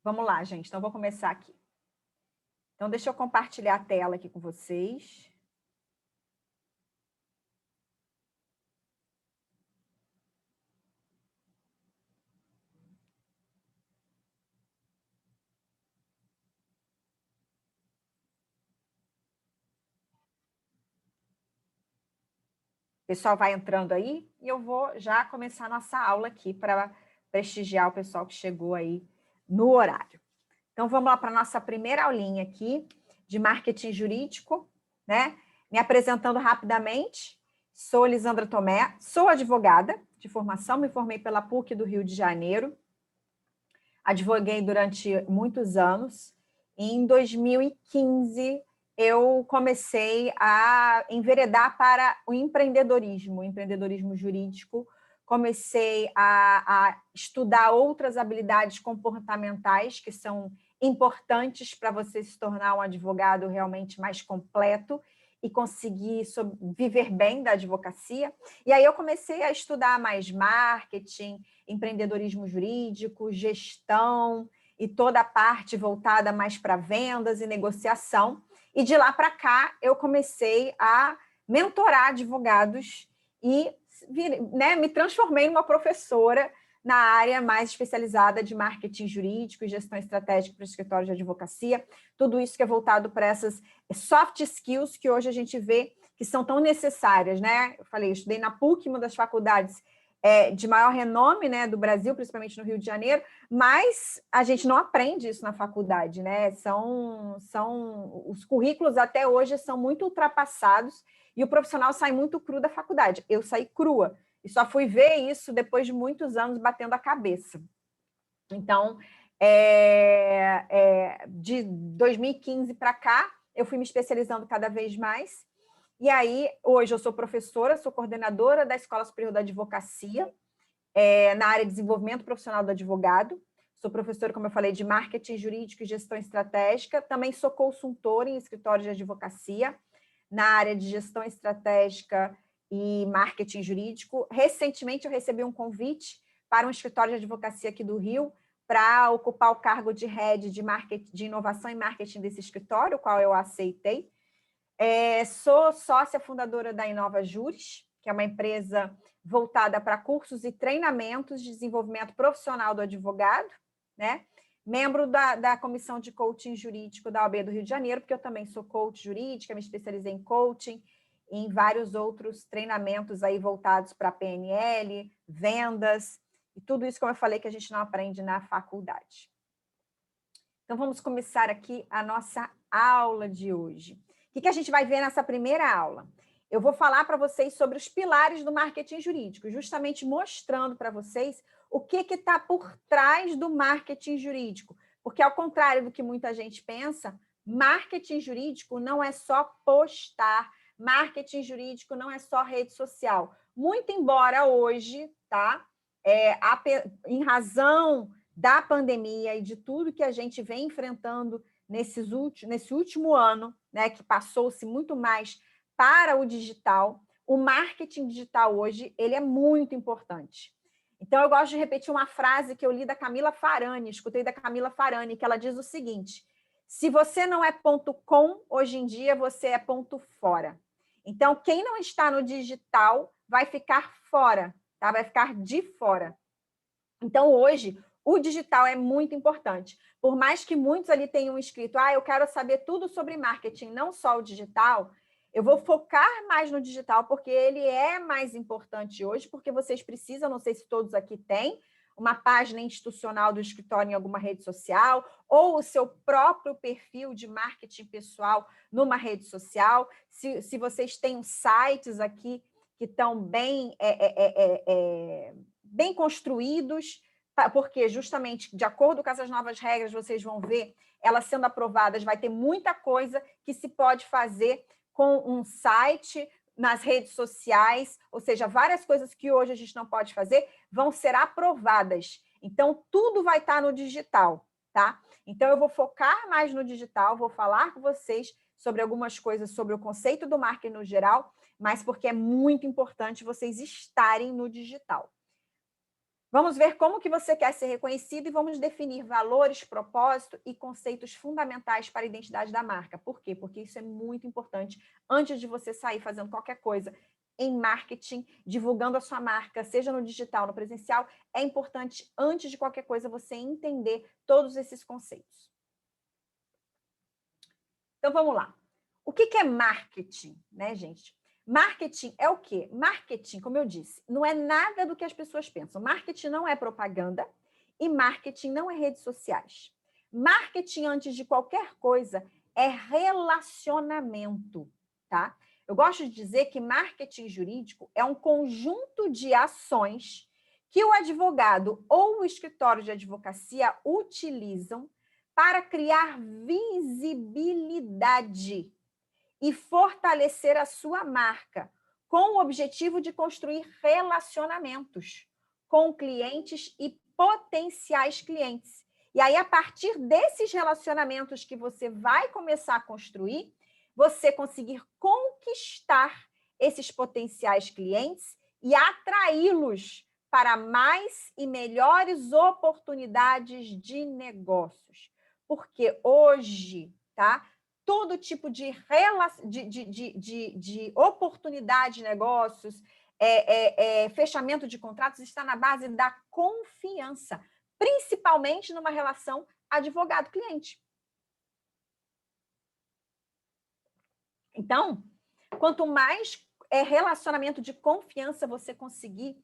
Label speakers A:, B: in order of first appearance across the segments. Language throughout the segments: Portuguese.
A: Vamos lá, gente. Então, vou começar aqui. Então, deixa eu compartilhar a tela aqui com vocês. O pessoal vai entrando aí e eu vou já começar a nossa aula aqui para prestigiar o pessoal que chegou aí no horário. Então, vamos lá para a nossa primeira aulinha aqui de marketing jurídico, né? Me apresentando rapidamente, sou Lisandra Tomé, sou advogada de formação, me formei pela PUC do Rio de Janeiro, advoguei durante muitos anos. Em 2015, eu comecei a enveredar para o empreendedorismo jurídico. Comecei a estudar outras habilidades comportamentais que são importantes para você se tornar um advogado realmente mais completo e conseguir viver bem da advocacia. E aí eu comecei a estudar mais marketing, empreendedorismo jurídico, gestão e toda a parte voltada mais para vendas e negociação. E de lá para cá eu comecei a mentorar advogados e me transformei numa professora na área mais especializada de marketing jurídico e gestão estratégica para escritórios de advocacia. Tudo isso que é voltado para essas soft skills que hoje a gente vê que são tão necessárias, né? Eu falei, eu estudei na PUC, uma das faculdades de maior renome, né, do Brasil, principalmente no Rio de Janeiro, mas a gente não aprende isso na faculdade, né? Os currículos até hoje são muito ultrapassados e o profissional sai muito cru da faculdade. Eu saí crua e só fui ver isso depois de muitos anos batendo a cabeça. Então, de 2015 para cá, eu fui me especializando cada vez mais. E aí, hoje eu sou professora, sou coordenadora da Escola Superior da Advocacia, na área de desenvolvimento profissional do advogado. Sou professora, como eu falei, de marketing jurídico e gestão estratégica. Também sou consultora em escritórios de advocacia, na área de gestão estratégica e marketing jurídico. Recentemente, eu recebi um convite para um escritório de advocacia aqui do Rio para ocupar o cargo de head de, de inovação e marketing desse escritório, o qual eu aceitei. Sou sócia fundadora da Inova Juris, que é uma empresa voltada para cursos e treinamentos de desenvolvimento profissional do advogado, né? Membro da comissão de coaching jurídico da OAB do Rio de Janeiro, porque eu também sou coach jurídica, me especializei em coaching, em vários outros treinamentos aí voltados para PNL, vendas, e tudo isso, como eu falei, que a gente não aprende na faculdade. Então, vamos começar aqui a nossa aula de hoje. O que a gente vai ver nessa primeira aula? Eu vou falar para vocês sobre os pilares do marketing jurídico, justamente mostrando para vocês o que está por trás do marketing jurídico. Porque, ao contrário do que muita gente pensa, marketing jurídico não é só postar, marketing jurídico não é só rede social. Muito embora hoje, tá? Em razão da pandemia e de tudo que a gente vem enfrentando nesse último ano, né, que passou-se muito mais para o digital, o marketing digital hoje ele é muito importante. Então, eu gosto de repetir uma frase que eu li da Camila Farani, escutei da Camila Farani, que ela diz o seguinte: se você não é ponto com, hoje em dia você é ponto fora. Então, quem não está no digital vai ficar fora, tá? Vai ficar de fora. Então, hoje, o digital é muito importante. Por mais que muitos ali tenham escrito, eu quero saber tudo sobre marketing, não só o digital, eu vou focar mais no digital, porque ele é mais importante hoje, porque vocês precisam, não sei se todos aqui têm, uma página institucional do escritório em alguma rede social, ou o seu próprio perfil de marketing pessoal numa rede social. Se vocês têm sites aqui que estão bem construídos, porque justamente de acordo com essas novas regras, vocês vão ver elas sendo aprovadas, vai ter muita coisa que se pode fazer com um site, nas redes sociais, ou seja, várias coisas que hoje a gente não pode fazer vão ser aprovadas. Então, tudo vai estar no digital, tá? Então, eu vou focar mais no digital, vou falar com vocês sobre algumas coisas sobre o conceito do marketing no geral, mas porque é muito importante vocês estarem no digital. Vamos ver como que você quer ser reconhecido e vamos definir valores, propósito e conceitos fundamentais para a identidade da marca. Por quê? Porque isso é muito importante antes de você sair fazendo qualquer coisa em marketing, divulgando a sua marca, seja no digital, no presencial. É importante, antes de qualquer coisa, você entender todos esses conceitos. Então, vamos lá. O que é marketing, né, gente? Marketing é o quê? Marketing, como eu disse, não é nada do que as pessoas pensam. Marketing não é propaganda e marketing não é redes sociais. Marketing, antes de qualquer coisa, é relacionamento, tá? Eu gosto de dizer que marketing jurídico é um conjunto de ações que o advogado ou o escritório de advocacia utilizam para criar visibilidade e fortalecer a sua marca, com o objetivo de construir relacionamentos com clientes e potenciais clientes. E aí, a partir desses relacionamentos que você vai começar a construir, você conseguir conquistar esses potenciais clientes e atraí-los para mais e melhores oportunidades de negócios. Porque hoje, tá? Todo tipo de oportunidade de negócios, fechamento de contratos está na base da confiança, principalmente numa relação advogado-cliente. Então, quanto mais relacionamento de confiança você conseguir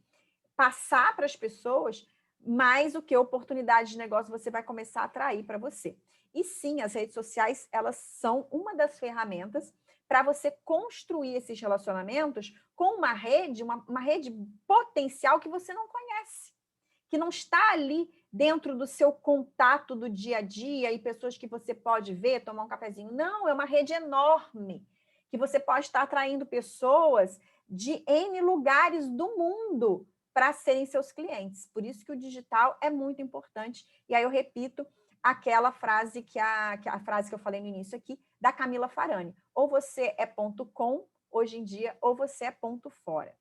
A: passar para as pessoas, mais o que oportunidade de negócio você vai começar a atrair para você. E sim, as redes sociais, elas são uma das ferramentas para você construir esses relacionamentos com uma rede potencial que você não conhece, que não está ali dentro do seu contato do dia a dia e pessoas que você pode ver, tomar um cafezinho. Não, é uma rede enorme, que você pode estar atraindo pessoas de N lugares do mundo para serem seus clientes. Por isso que o digital é muito importante. E aí eu repito aquela frase que a frase que eu falei no início aqui, da Camila Farani. Ou você é ponto com, hoje em dia, ou você é ponto fora.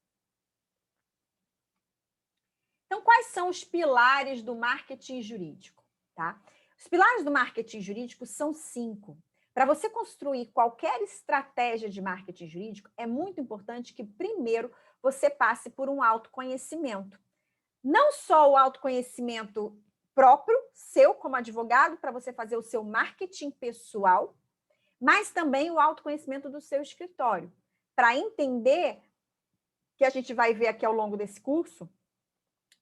A: Então, quais são os pilares do marketing jurídico? Tá? Os pilares do marketing jurídico são 5. Para você construir qualquer estratégia de marketing jurídico, é muito importante que, primeiro, você passe por um autoconhecimento. Não só o autoconhecimento próprio, seu como advogado, para você fazer o seu marketing pessoal, mas também o autoconhecimento do seu escritório, para entender, que a gente vai ver aqui ao longo desse curso,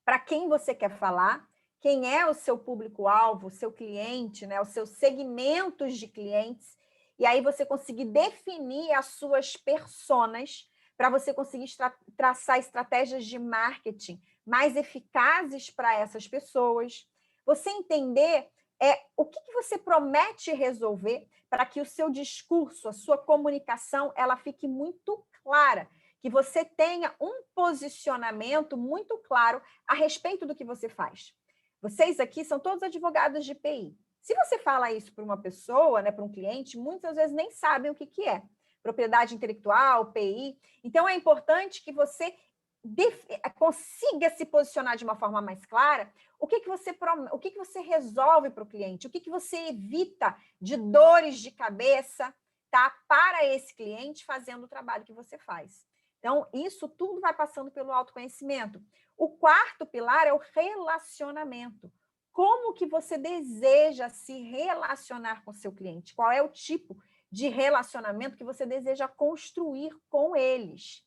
A: para quem você quer falar, quem é o seu público-alvo, o seu cliente, né, os seus segmentos de clientes, e aí você conseguir definir as suas personas para você conseguir traçar estratégias de marketing mais eficazes para essas pessoas. Você entender o que você promete resolver para que o seu discurso, a sua comunicação, ela fique muito clara, que você tenha um posicionamento muito claro a respeito do que você faz. Vocês aqui são todos advogados de PI. Se você fala isso para uma pessoa, né, para um cliente, muitas vezes nem sabem o que é. Propriedade intelectual, PI. Então, é importante que você consiga se posicionar de uma forma mais clara. O que você resolve para o cliente? O que você evita de dores de cabeça, tá, para esse cliente fazendo o trabalho que você faz? Então, isso tudo vai passando pelo autoconhecimento. O quarto pilar é o relacionamento. Como que você deseja se relacionar com o seu cliente? Qual é o tipo de relacionamento que você deseja construir com eles?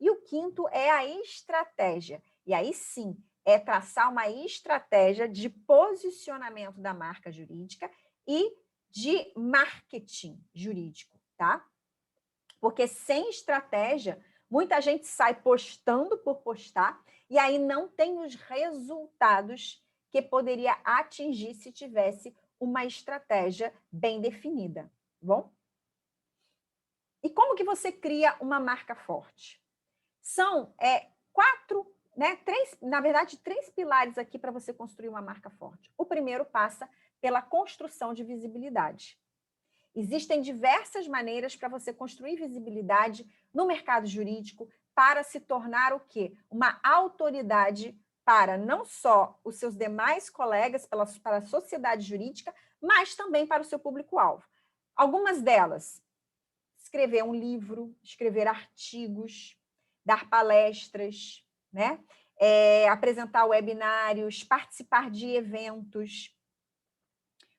A: E o quinto é a estratégia. E aí sim, é traçar uma estratégia de posicionamento da marca jurídica e de marketing jurídico, tá? Porque sem estratégia, muita gente sai postando por postar e aí não tem os resultados que poderia atingir se tivesse uma estratégia bem definida, tá bom? E como que você cria uma marca forte? São três pilares aqui para você construir uma marca forte. O primeiro passa pela construção de visibilidade. Existem diversas maneiras para você construir visibilidade no mercado jurídico para se tornar o quê? Uma autoridade para não só os seus demais colegas, para a sociedade jurídica, mas também para o seu público-alvo. Algumas delas, escrever um livro, escrever artigos, dar palestras, né? Apresentar webinários, participar de eventos,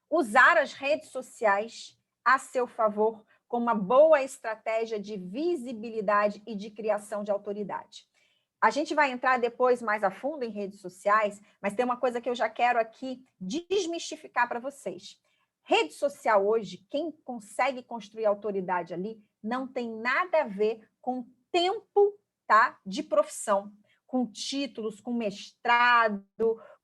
A: usar as redes sociais a seu favor como uma boa estratégia de visibilidade e de criação de autoridade. A gente vai entrar depois mais a fundo em redes sociais, mas tem uma coisa que eu já quero aqui desmistificar para vocês. Rede social hoje, quem consegue construir autoridade ali, não tem nada a ver com tempo, tá, de profissão, com títulos, com mestrado,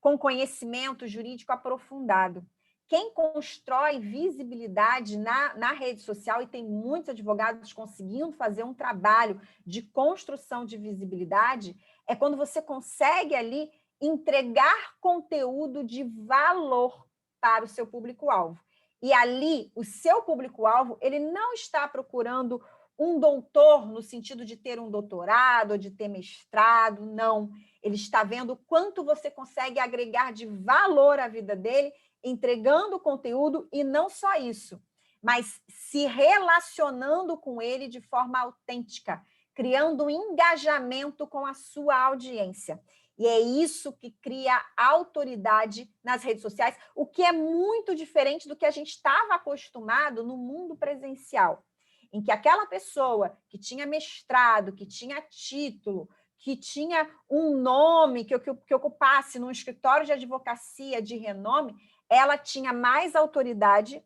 A: com conhecimento jurídico aprofundado. Quem constrói visibilidade na rede social, e tem muitos advogados conseguindo fazer um trabalho de construção de visibilidade, é quando você consegue ali entregar conteúdo de valor para o seu público-alvo. E ali, o seu público-alvo, ele não está procurando um doutor no sentido de ter um doutorado ou de ter mestrado, não. Ele está vendo quanto você consegue agregar de valor à vida dele, entregando conteúdo, e não só isso, mas se relacionando com ele de forma autêntica, criando um engajamento com a sua audiência. E é isso que cria autoridade nas redes sociais, o que é muito diferente do que a gente estava acostumado no mundo presencial, em que aquela pessoa que tinha mestrado, que tinha título, que tinha um nome, que ocupasse num escritório de advocacia de renome, ela tinha mais autoridade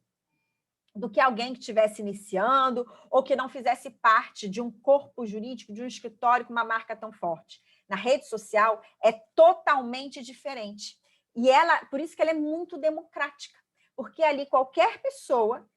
A: do que alguém que estivesse iniciando ou que não fizesse parte de um corpo jurídico, de um escritório com uma marca tão forte. Na rede social é totalmente diferente. E por isso que ela é muito democrática, porque ali qualquer pessoa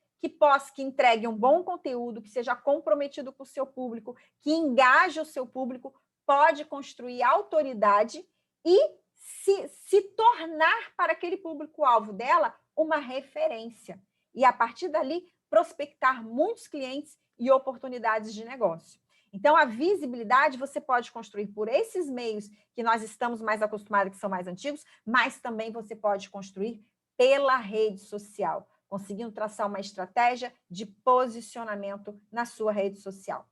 A: que entregue um bom conteúdo, que seja comprometido com o seu público, que engaje o seu público, pode construir autoridade e se tornar para aquele público-alvo dela uma referência. E, a partir dali, prospectar muitos clientes e oportunidades de negócio. Então, a visibilidade você pode construir por esses meios que nós estamos mais acostumados, que são mais antigos, mas também você pode construir pela rede social, conseguindo traçar uma estratégia de posicionamento na sua rede social.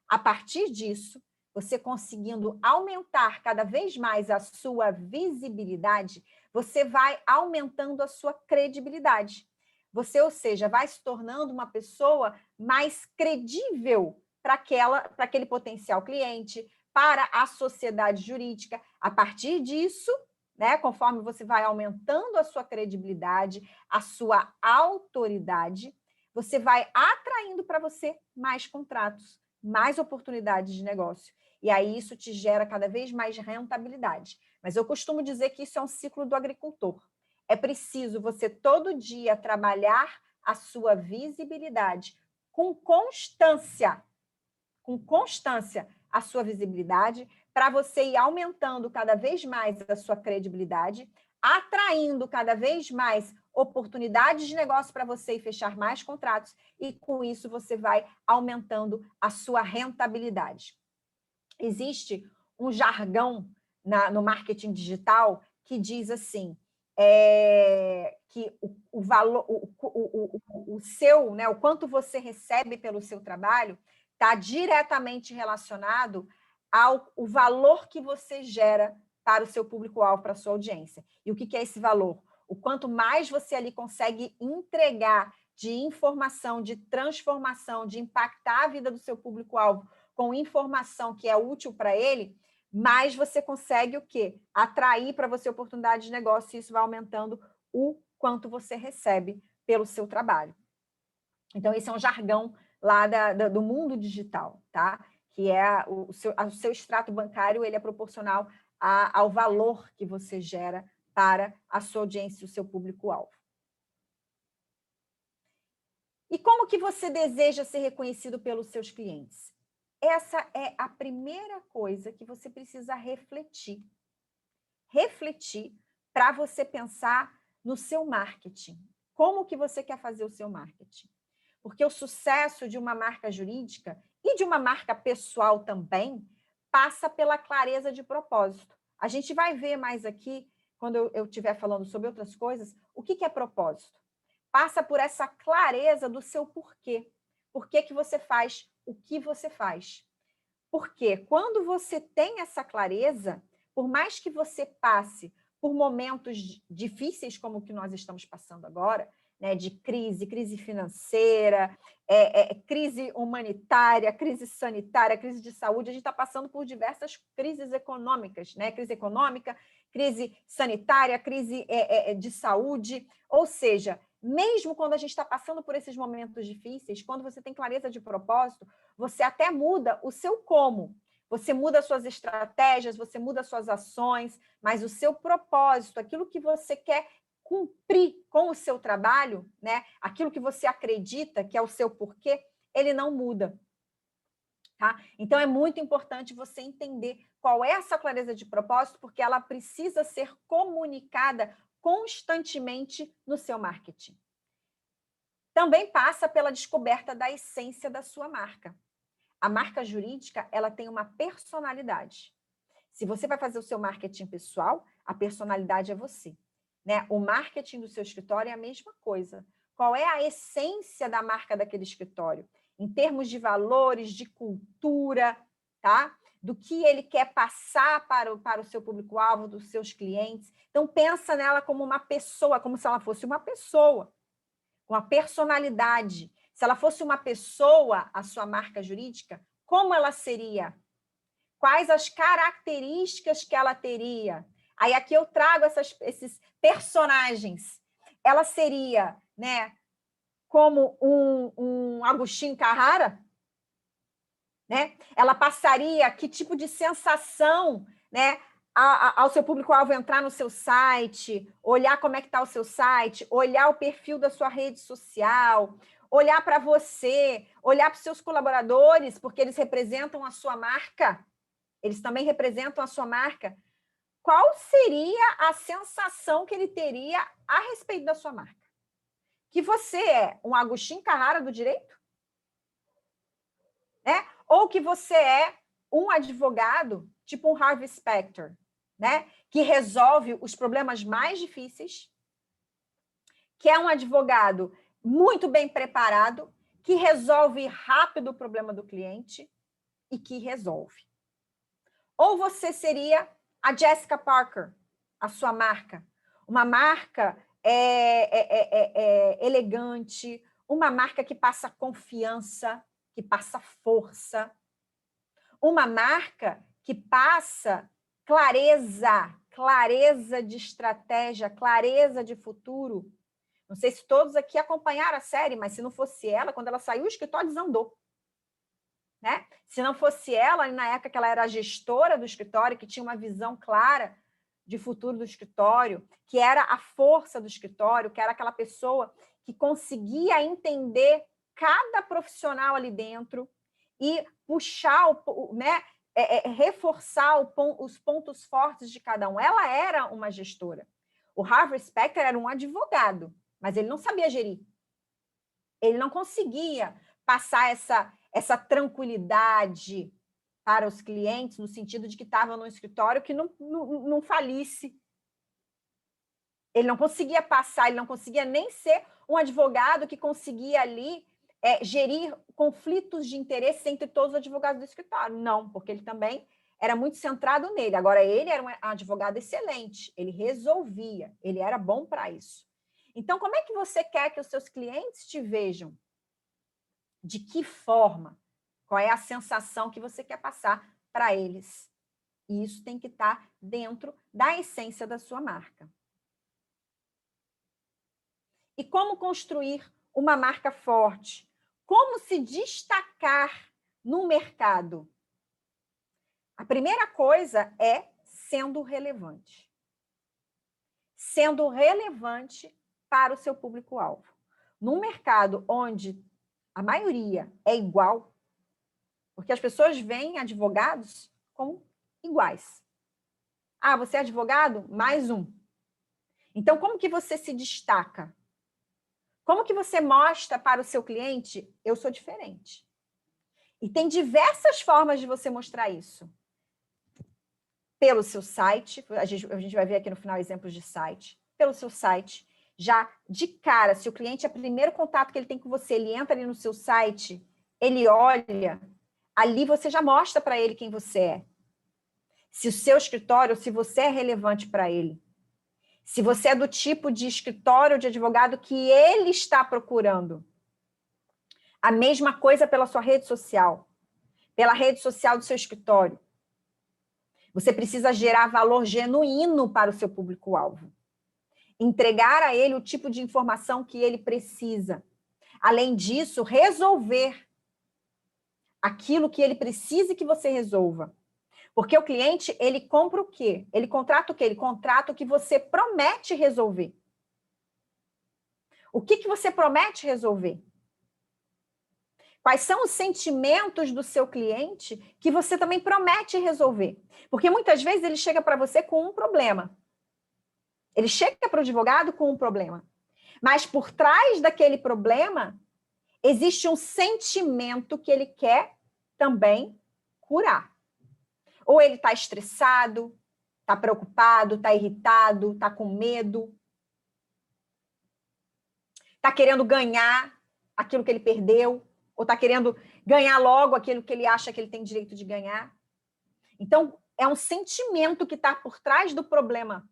A: A partir disso, você conseguindo aumentar cada vez mais a sua visibilidade, você vai aumentando a sua credibilidade. Você, ou seja, vai se tornando uma pessoa mais credível para aquele potencial cliente, para a sociedade jurídica. A partir disso, né, conforme você vai aumentando a sua credibilidade, a sua autoridade, você vai atraindo para você mais contratos, mais oportunidades de negócio. E aí isso te gera cada vez mais rentabilidade. Mas eu costumo dizer que isso é um ciclo do agricultor. É preciso você todo dia trabalhar a sua visibilidade com constância a sua visibilidade, para você ir aumentando cada vez mais a sua credibilidade, atraindo cada vez mais oportunidades de negócio para você e fechar mais contratos, e com isso você vai aumentando a sua rentabilidade. Existe um jargão no marketing digital que diz assim, que o valor, o seu, né, o quanto você recebe pelo seu trabalho está diretamente relacionado ao valor que você gera para o seu público-alvo, para a sua audiência. E o que é esse valor? O quanto mais você ali consegue entregar de informação, de transformação, de impactar a vida do seu público-alvo com informação que é útil para ele, mais você consegue o quê? Atrair para você oportunidade de negócio, e isso vai aumentando o quanto você recebe pelo seu trabalho. Então, esse é um jargão lá do mundo digital, tá? Que é o seu extrato bancário, ele é proporcional ao valor que você gera para a sua audiência e o seu público-alvo. E como que você deseja ser reconhecido pelos seus clientes? Essa é a primeira coisa que você precisa refletir. Refletir para você pensar no seu marketing. Como que você quer fazer o seu marketing? Porque o sucesso de uma marca jurídica e de uma marca pessoal também passa pela clareza de propósito. A gente vai ver mais aqui, quando eu estiver falando sobre outras coisas, o que é propósito. Passa por essa clareza do seu porquê. Por que que você faz o que você faz? Porque quando você tem essa clareza, por mais que você passe por momentos difíceis como o que nós estamos passando agora, né, de crise financeira, crise humanitária, crise sanitária, crise de saúde, a gente está passando por diversas crises econômicas, né? Crise econômica, crise sanitária, crise de saúde, ou seja, mesmo quando a gente está passando por esses momentos difíceis, quando você tem clareza de propósito, você até muda o seu como. Você muda suas estratégias, você muda suas ações, mas o seu propósito, aquilo que você quer cumprir com o seu trabalho, né? Aquilo que você acredita que é o seu porquê, ele não muda. Tá? Então, é muito importante você entender qual é essa clareza de propósito, porque ela precisa ser comunicada constantemente no seu marketing. Também passa pela descoberta da essência da sua marca. A marca jurídica, ela tem uma personalidade. Se você vai fazer o seu marketing pessoal, a personalidade é você, né? O marketing do seu escritório é a mesma coisa. Qual é a essência da marca daquele escritório? Em termos de valores, de cultura, tá? Do que ele quer passar para o seu público-alvo, dos seus clientes. Então, pensa nela como uma pessoa, como se ela fosse uma pessoa, com a personalidade. Se ela fosse uma pessoa, a sua marca jurídica, como ela seria? Quais as características que ela teria? Aí aqui eu trago esses personagens. Ela seria, né, como um Agostinho Carrara, né? Ela passaria que tipo de sensação, né, ao seu público-alvo entrar no seu site, olhar como é que está o seu site, olhar o perfil da sua rede social, olhar para você, olhar para os seus colaboradores, porque eles representam a sua marca, eles também representam a sua marca. Qual seria a sensação que ele teria a respeito da sua marca? Que você é um Agostinho Carrara do direito? Né? Ou que você é um advogado, tipo um Harvey Specter, né? Que resolve os problemas mais difíceis, que é um advogado muito bem preparado, que resolve rápido o problema do cliente e que resolve. Ou você seria a Jessica Parker, a sua marca, uma marca elegante, uma marca que passa confiança, que passa força, uma marca que passa clareza de estratégia, clareza de futuro. Não sei se todos aqui acompanharam a série, mas se não fosse ela, quando ela saiu, o escritório desandou. Né? Se não fosse ela, na época que ela era a gestora do escritório, que tinha uma visão clara de futuro do escritório, que era a força do escritório, que era aquela pessoa que conseguia entender cada profissional ali dentro e puxar, né, reforçar os pontos fortes de cada um. Ela era uma gestora. O Harvey Specter era um advogado, mas ele não sabia gerir. Ele não conseguia passar essa tranquilidade para os clientes, no sentido de que estava num escritório que não falisse. Ele não conseguia passar, ele não conseguia nem ser um advogado que conseguia ali gerir conflitos de interesse entre todos os advogados do escritório. Não, porque ele também era muito centrado nele. Agora, ele era um advogado excelente, ele resolvia, ele era bom para isso. Então, como é que você quer que os seus clientes te vejam? De que forma? Qual é a sensação que você quer passar para eles? E isso tem que estar dentro da essência da sua marca. E como construir uma marca forte? Como se destacar no mercado? A primeira coisa é sendo relevante. Sendo relevante para o seu público-alvo. Num mercado onde a maioria é igual, porque as pessoas veem advogados como iguais. Ah, você é advogado? Mais um. Então, como que você se destaca? Como que você mostra para o seu cliente, eu sou diferente? E tem diversas formas de você mostrar isso. pelo seu site, a gente vai ver aqui no final exemplos de site, pelo seu site, já de cara, se o cliente é o primeiro contato que ele tem com você, ele entra ali no seu site, ele olha, ali você já mostra para ele quem você é. Se o seu escritório, se você é relevante para ele. Se você é do tipo de escritório de advogado que ele está procurando. A mesma coisa pela sua rede social, pela rede social do seu escritório. Você precisa gerar valor genuíno para o seu público-alvo. Entregar a ele o tipo de informação que ele precisa. Além disso, resolver aquilo que ele precisa que você resolva. Porque o cliente, ele compra o quê? Ele contrata o quê? Ele contrata o que você promete resolver. O que você promete resolver? Quais são os sentimentos do seu cliente que você também promete resolver? Porque muitas vezes ele chega para você com um problema. Ele chega para o advogado com um problema. Mas por trás daquele problema, existe um sentimento que ele quer também curar. Ou ele está estressado, está preocupado, está irritado, está com medo, está querendo ganhar aquilo que ele perdeu, ou está querendo ganhar logo aquilo que ele acha que ele tem direito de ganhar. Então, é um sentimento que está por trás do problema.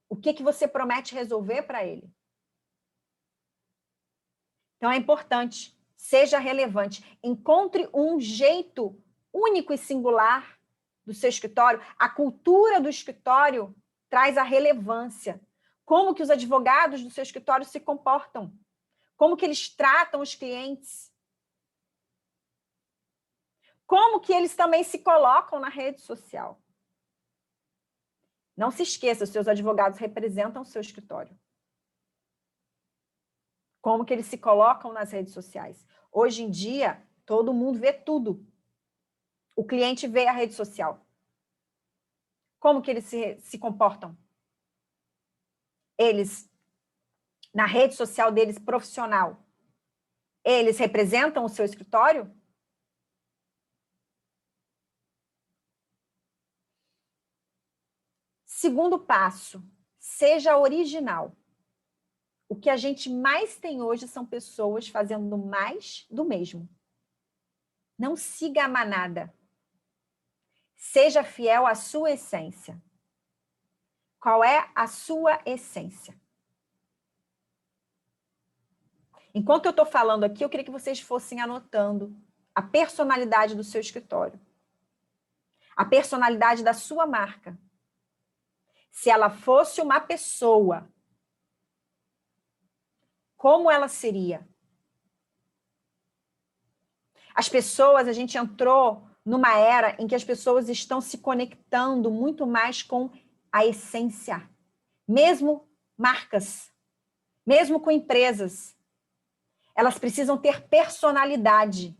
A: O que você promete resolver para ele? Então, é importante, seja relevante, encontre um jeito único e singular do seu escritório. A cultura do escritório traz a relevância. Como que os advogados do seu escritório se comportam? Como que eles tratam os clientes? Como que eles também se colocam na rede social? Não se esqueça, os seus advogados representam o seu escritório. Como que eles se colocam nas redes sociais? Hoje em dia, todo mundo vê tudo. O cliente vê a rede social. Como que eles se comportam? Eles, na rede social deles, profissional, eles representam o seu escritório? Segundo passo, seja original. O que a gente mais tem hoje são pessoas fazendo mais do mesmo. Não siga a manada. Seja fiel à sua essência. Qual é a sua essência? Enquanto eu estou falando aqui, eu queria que vocês fossem anotando a personalidade do seu escritório. A personalidade da sua marca. Se ela fosse uma pessoa, como ela seria? As pessoas, a gente entrou numa era em que as pessoas estão se conectando muito mais com a essência. Mesmo marcas, mesmo com empresas, elas precisam ter personalidade.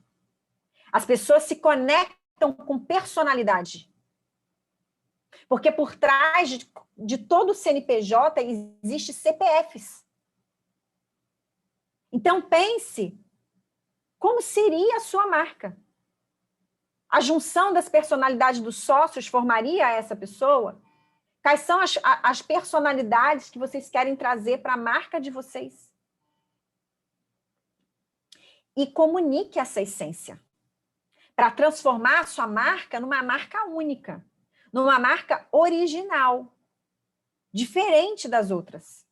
A: As pessoas se conectam com personalidade. Porque por trás de todo o CNPJ existe CPFs. Então pense, como seria a sua marca? A junção das personalidades dos sócios formaria essa pessoa? Quais são as personalidades que vocês querem trazer para a marca de vocês? E comunique essa essência, para transformar a sua marca numa marca única, numa marca original, diferente das outras.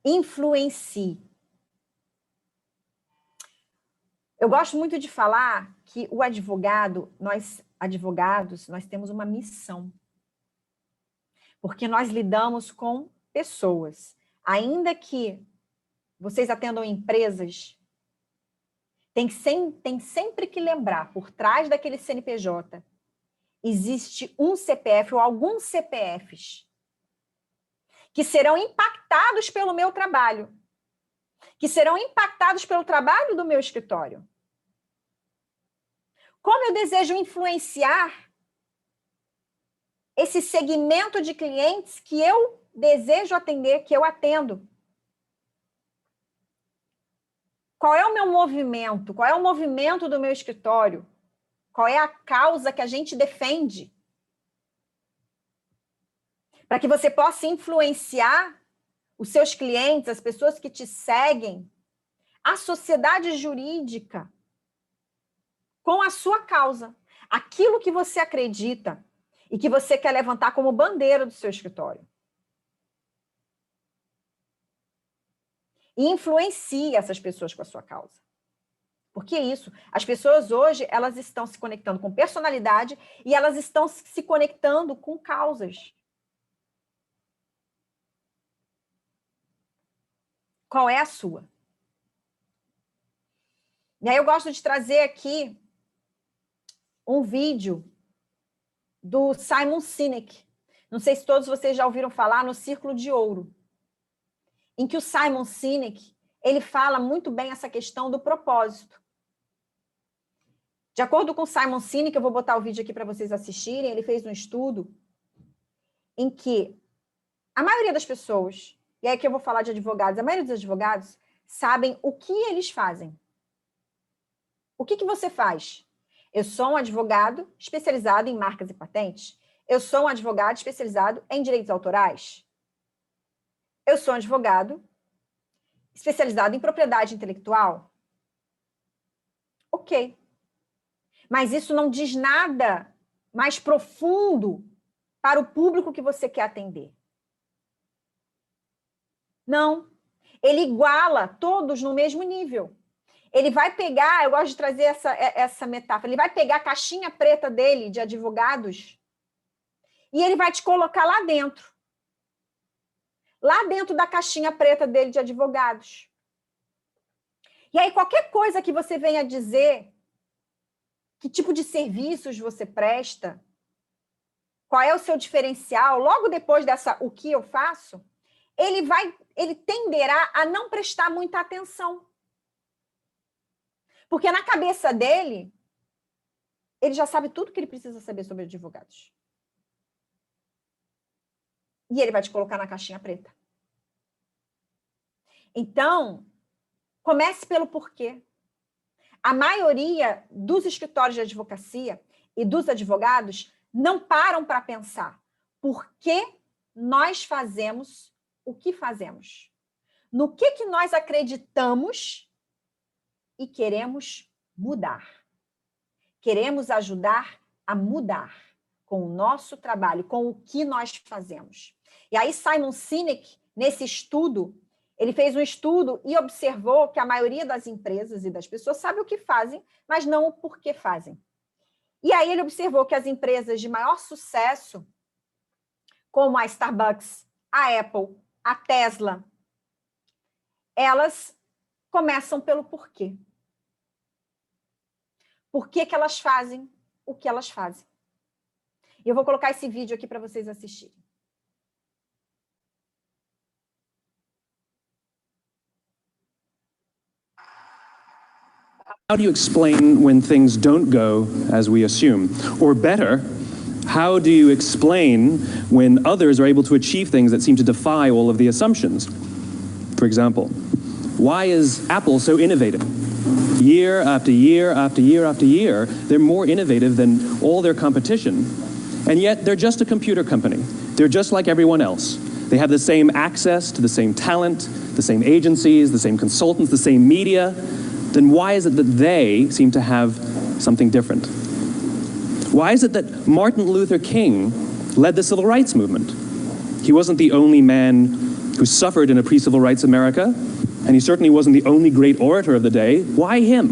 A: Influencie. Eu gosto muito de falar que o advogado, nós advogados, nós temos uma missão. Porque nós lidamos com pessoas. Ainda que vocês atendam empresas, tem sempre que lembrar, por trás daquele CNPJ, existe um CPF ou alguns CPFs que serão impactados pelo meu trabalho, que serão impactados pelo trabalho do meu escritório. Como eu desejo influenciar esse segmento de clientes que eu desejo atender, que eu atendo? Qual é o meu movimento? Qual é o movimento do meu escritório? Qual é a causa que a gente defende? Para que você possa influenciar os seus clientes, as pessoas que te seguem, a sociedade jurídica, com a sua causa. Aquilo que você acredita e que você quer levantar como bandeira do seu escritório. E influencie essas pessoas com a sua causa. Porque é isso. As pessoas hoje, elas estão se conectando com personalidade e elas estão se conectando com causas. Qual é a sua? E aí eu gosto de trazer aqui um vídeo do Simon Sinek. Não sei se todos vocês já ouviram falar no Círculo de Ouro, em que o Simon Sinek, ele fala muito bem essa questão do propósito. De acordo com o Simon Sinek, eu vou botar o vídeo aqui para vocês assistirem, ele fez um estudo em que a maioria das pessoas, e aí que eu vou falar de advogados, a maioria dos advogados sabem o que eles fazem. O que você faz? Eu sou um advogado especializado em marcas e patentes. Eu sou um advogado especializado em direitos autorais. Eu sou um advogado especializado em propriedade intelectual. Ok. Mas isso não diz nada mais profundo para o público que você quer atender. Não. Ele iguala todos no mesmo nível. Ele vai pegar, eu gosto de trazer essa metáfora, ele vai pegar a caixinha preta dele de advogados e ele vai te colocar lá dentro. Lá dentro da caixinha preta dele de advogados. E aí, qualquer coisa que você venha dizer, que tipo de serviços você presta, qual é o seu diferencial, logo depois dessa o que eu faço, ele tenderá a não prestar muita atenção. Porque na cabeça dele, ele já sabe tudo que ele precisa saber sobre advogados. E ele vai te colocar na caixinha preta. Então, comece pelo porquê. A maioria dos escritórios de advocacia e dos advogados não param para pensar por que nós fazemos o que fazemos. No que nós acreditamos e queremos mudar. Queremos ajudar a mudar com o nosso trabalho, com o que nós fazemos. E aí Simon Sinek, nesse estudo, ele fez um estudo e observou que a maioria das empresas e das pessoas sabe o que fazem, mas não o porquê fazem. E aí ele observou que as empresas de maior sucesso, como a Starbucks, a Apple, a Tesla, elas começam pelo porquê. Por que elas fazem o que elas fazem? E eu vou colocar esse vídeo aqui para vocês assistirem.
B: How do you explain when things don't go as we assume? Or better, how do you explain when others are able to achieve things that seem to defy all of the assumptions? For example, why is Apple so innovative? Year after year after year after year, they're more innovative than all their competition, and yet they're just a computer company. They're just like everyone else. They have the same access to the same talent, the same agencies, the same consultants, the same media. Then why is it that they seem to have something different? Why is it that Martin Luther King led the civil rights movement? He wasn't the only man who suffered in a pre-civil rights America, and he certainly wasn't the only great orator of the day. Why him?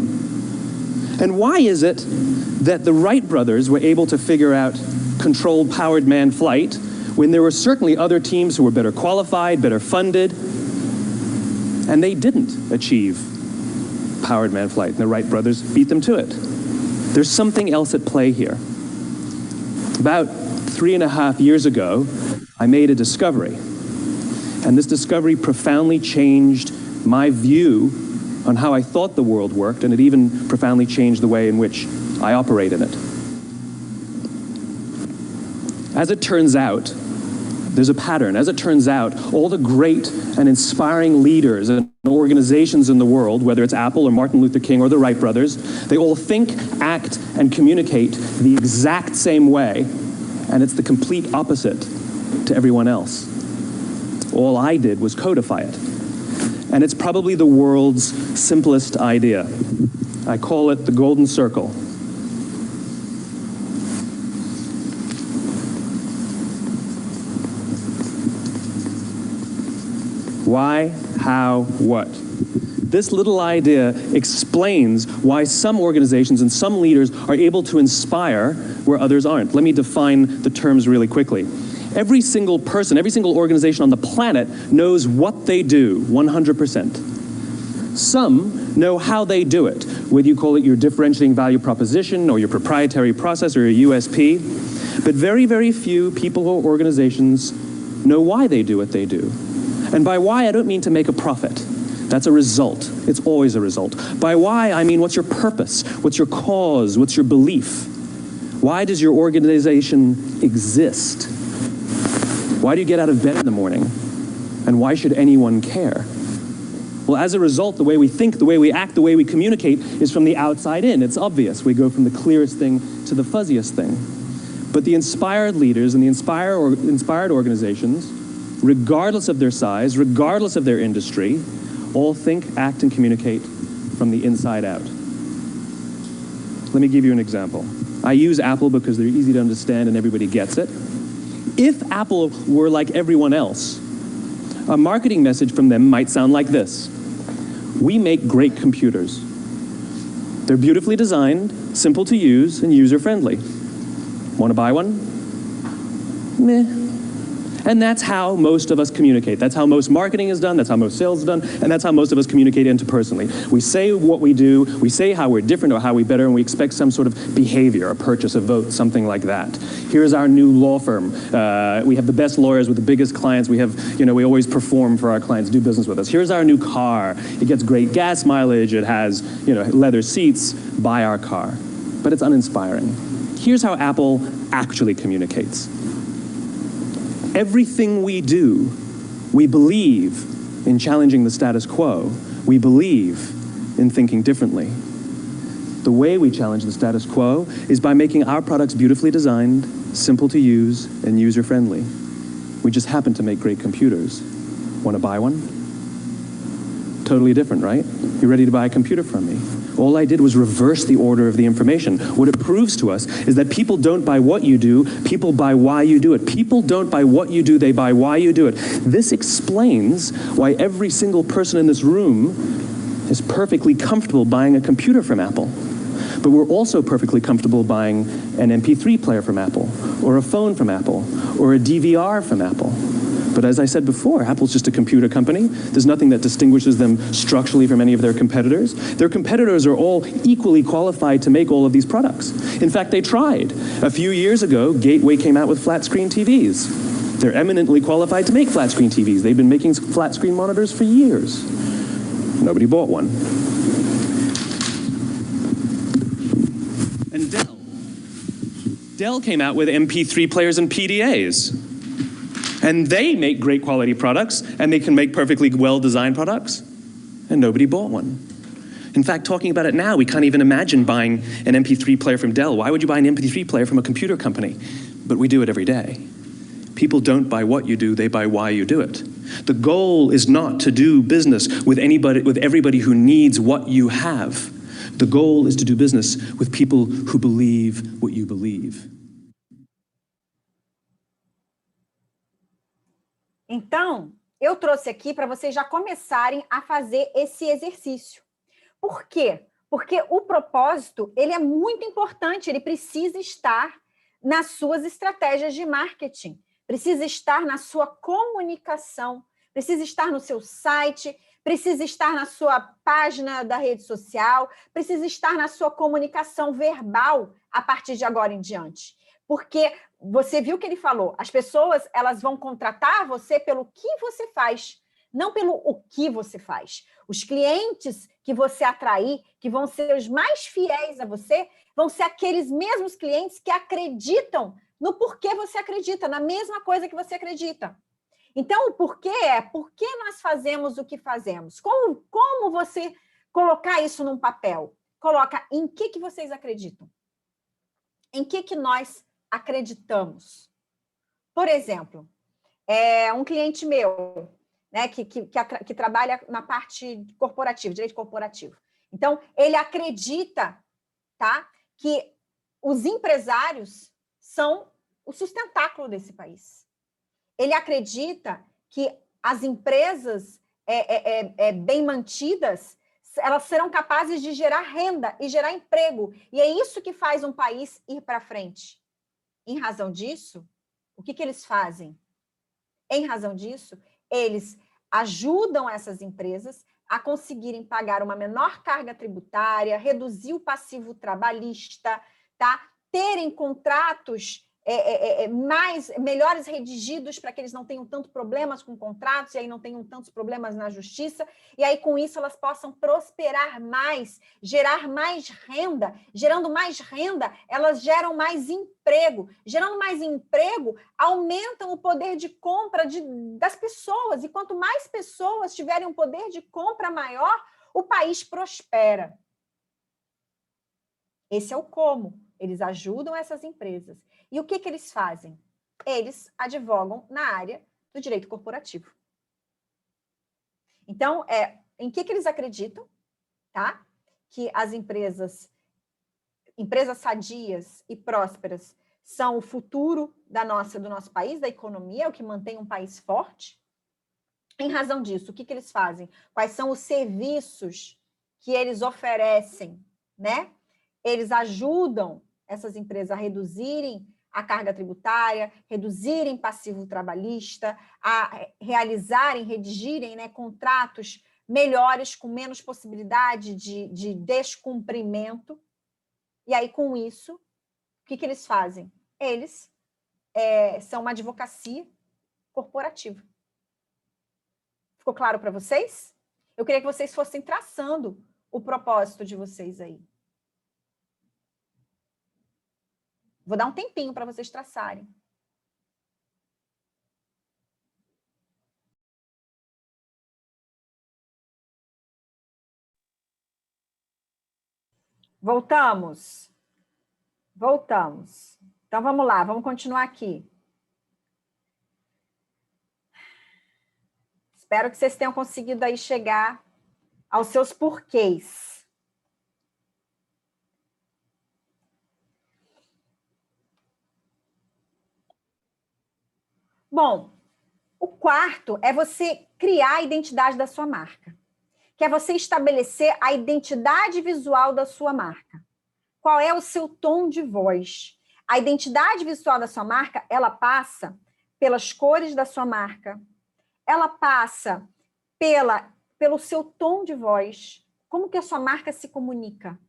B: And why is it that the Wright brothers were able to figure out controlled powered manned flight when there were certainly other teams who were better qualified, better funded, and they didn't achieve powered manned flight, and the Wright brothers beat them to it? There's something else at play here. About 3.5 years ago, I made a discovery, and this discovery profoundly changed my view on how I thought the world worked, and it even profoundly changed the way in which I operate in it. As it turns out, There's a pattern. As it turns out, all the great and inspiring leaders and organizations in the world, whether it's Apple or Martin Luther King or the Wright brothers, they all think, act, and communicate the exact same way, and it's the complete opposite to everyone else. All I did was codify it. And it's probably the world's simplest idea. I call it the golden circle. Why, how, what? This little idea explains why some organizations and some leaders are able to inspire where others aren't. Let me define the terms really quickly. Every single person, every single organization on the planet knows what they do, 100%. Some know how they do it, whether you call it your differentiating value proposition or your proprietary process or your USP. But very, very few people or organizations know why they do what they do. And by why, I don't mean to make a profit. That's a result. It's always a result. By why, I mean what's your purpose? What's your cause? What's your belief? Why does your organization exist? Why do you get out of bed in the morning? And why should anyone care? Well, as a result, the way we think, the way we act, the way we communicate is from the outside in. It's obvious. We go from the clearest thing to the fuzziest thing. But the inspired leaders and the inspired organizations, regardless of their size, regardless of their industry, all think, act, and communicate from the inside out. Let me give you an example. I use Apple because they're easy to understand and everybody gets it. If Apple were like everyone else, a marketing message from them might sound like this. We make great computers. They're beautifully designed, simple to use, and user-friendly. Want to buy one? Meh. And that's how most of us communicate. That's how most marketing is done, that's how most sales is done, and that's how most of us communicate interpersonally. We say what we do, we say how we're different or how we better, and we expect some sort of behavior, a purchase, a vote, something like that. Here's our new law firm. We have the best lawyers with the biggest clients. We have, we always perform for our clients, do business with us. Here's our new car. It gets great gas mileage. It has, leather seats. Buy our car. But it's uninspiring. Here's how Apple actually communicates. Everything we do, we believe in challenging the status quo. We believe in thinking differently. The way we challenge the status quo is by making our products beautifully designed, simple to use, and user-friendly. We just happen to make great computers. Want to buy one? Totally different, right? You ready to buy a computer from me? All I did was reverse the order of the information. What it proves to us is that people don't buy what you do, people buy why you do it. People don't buy what you do, they buy why you do it. This explains why every single person in this room is perfectly comfortable buying a computer from Apple. But we're also perfectly comfortable buying an MP3 player from Apple, or a phone from Apple, or a DVR from Apple. But as I said before, Apple's just a computer company. There's nothing that distinguishes them structurally from any of their competitors. Their competitors are all equally qualified to make all of these products. In fact, they tried. A few years ago, Gateway came out with flat-screen TVs. They're eminently qualified to make flat-screen TVs. They've been making flat-screen monitors for years. Nobody bought one. And Dell came out with MP3 players and PDAs. And they make great quality products, and they can make perfectly well-designed products, and nobody bought one. In fact, talking about it now, we can't even imagine buying an MP3 player from Dell. Why would you buy an MP3 player from a computer company? But we do it every day. People don't buy what you do, they buy why you do it. The goal is not to do business with everybody who needs what you have. The goal is to do business with people who believe what you believe.
A: Então, eu trouxe aqui para vocês já começarem a fazer esse exercício. Por quê? Porque o propósito, ele é muito importante, ele precisa estar nas suas estratégias de marketing, precisa estar na sua comunicação, precisa estar no seu site, precisa estar na sua página da rede social, precisa estar na sua comunicação verbal a partir de agora em diante. Porque você viu que ele falou, as pessoas elas vão contratar você pelo que você faz, não pelo o que você faz. Os clientes que você atrair, que vão ser os mais fiéis a você, vão ser aqueles mesmos clientes que acreditam no porquê você acredita, na mesma coisa que você acredita. Então, o porquê é por que nós fazemos o que fazemos. Como você colocar isso num papel? Coloca em que vocês acreditam. Em que nós acreditamos. Por exemplo, um cliente meu, né, que trabalha na parte corporativa, direito corporativo. Então, ele acredita, tá, que os empresários são o sustentáculo desse país. Ele acredita que as empresas bem mantidas, elas serão capazes de gerar renda e gerar emprego. E é isso que faz um país ir para frente. Em razão disso, o que eles fazem? Em razão disso, eles ajudam essas empresas a conseguirem pagar uma menor carga tributária, reduzir o passivo trabalhista, tá? Terem contratos melhores redigidos para que eles não tenham tantos problemas com contratos e aí não tenham tantos problemas na justiça, e aí com isso elas possam prosperar mais, gerar mais renda. Gerando mais renda, elas geram mais emprego. Gerando mais emprego, aumentam o poder de compra das pessoas, e quanto mais pessoas tiverem um poder de compra maior, o país prospera. Esse é o como. Eles ajudam essas empresas. E o que eles fazem? Eles advogam na área do direito corporativo. Então, em que eles acreditam, tá? Que as empresas sadias e prósperas são o futuro do nosso país, da economia, o que mantém um país forte. Em razão disso, o que eles fazem? Quais são os serviços que eles oferecem, né? Eles ajudam essas empresas a reduzirem a carga tributária, reduzirem passivo trabalhista, a redigirem, né, contratos melhores, com menos possibilidade de descumprimento. E aí, com isso, o que eles fazem? Eles são uma advocacia corporativa. Ficou claro para vocês? Eu queria que vocês fossem traçando o propósito de vocês aí. Vou dar um tempinho para vocês traçarem. Voltamos. Voltamos. Então, vamos lá, vamos continuar aqui. Espero que vocês tenham conseguido aí chegar aos seus porquês. Bom, o quarto é você criar a identidade da sua marca, que é você estabelecer a identidade visual da sua marca. Qual é o seu tom de voz? A identidade visual da sua marca, ela passa pelas cores da sua marca, ela passa pelo seu tom de voz, como que a sua marca se comunica,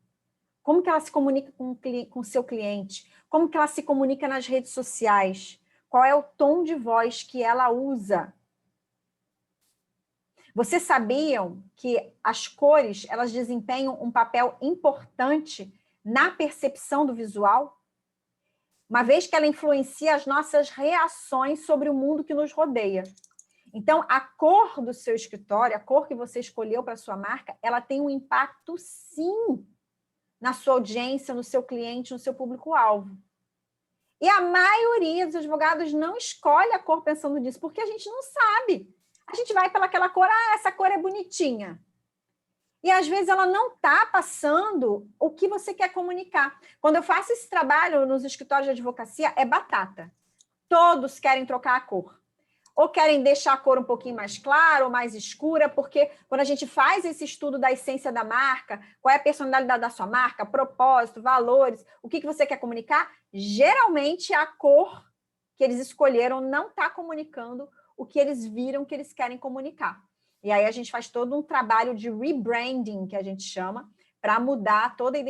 A: como que ela se comunica com o seu cliente, como que ela se comunica nas redes sociais, qual é o tom de voz que ela usa. Vocês sabiam que as cores, elas desempenham um papel importante na percepção do visual? Uma vez que ela influencia as nossas reações sobre o mundo que nos rodeia. Então, a cor do seu escritório, a cor que você escolheu para a sua marca, ela tem um impacto, sim, na sua audiência, no seu cliente, no seu público-alvo. E a maioria dos advogados não escolhe a cor pensando nisso, porque a gente não sabe. A gente vai pelaquela cor, essa cor é bonitinha. E, às vezes, ela não está passando o que você quer comunicar. Quando eu faço esse trabalho nos escritórios de advocacia, é batata. Todos querem trocar a cor. Ou querem deixar a cor um pouquinho mais clara ou mais escura, porque quando a gente faz esse estudo da essência da marca, qual é a personalidade da sua marca, propósito, valores, o que você quer comunicar, geralmente a cor que eles escolheram não está comunicando o que eles viram que eles querem comunicar. E aí a gente faz todo um trabalho de rebranding, que a gente chama, para mudar toda a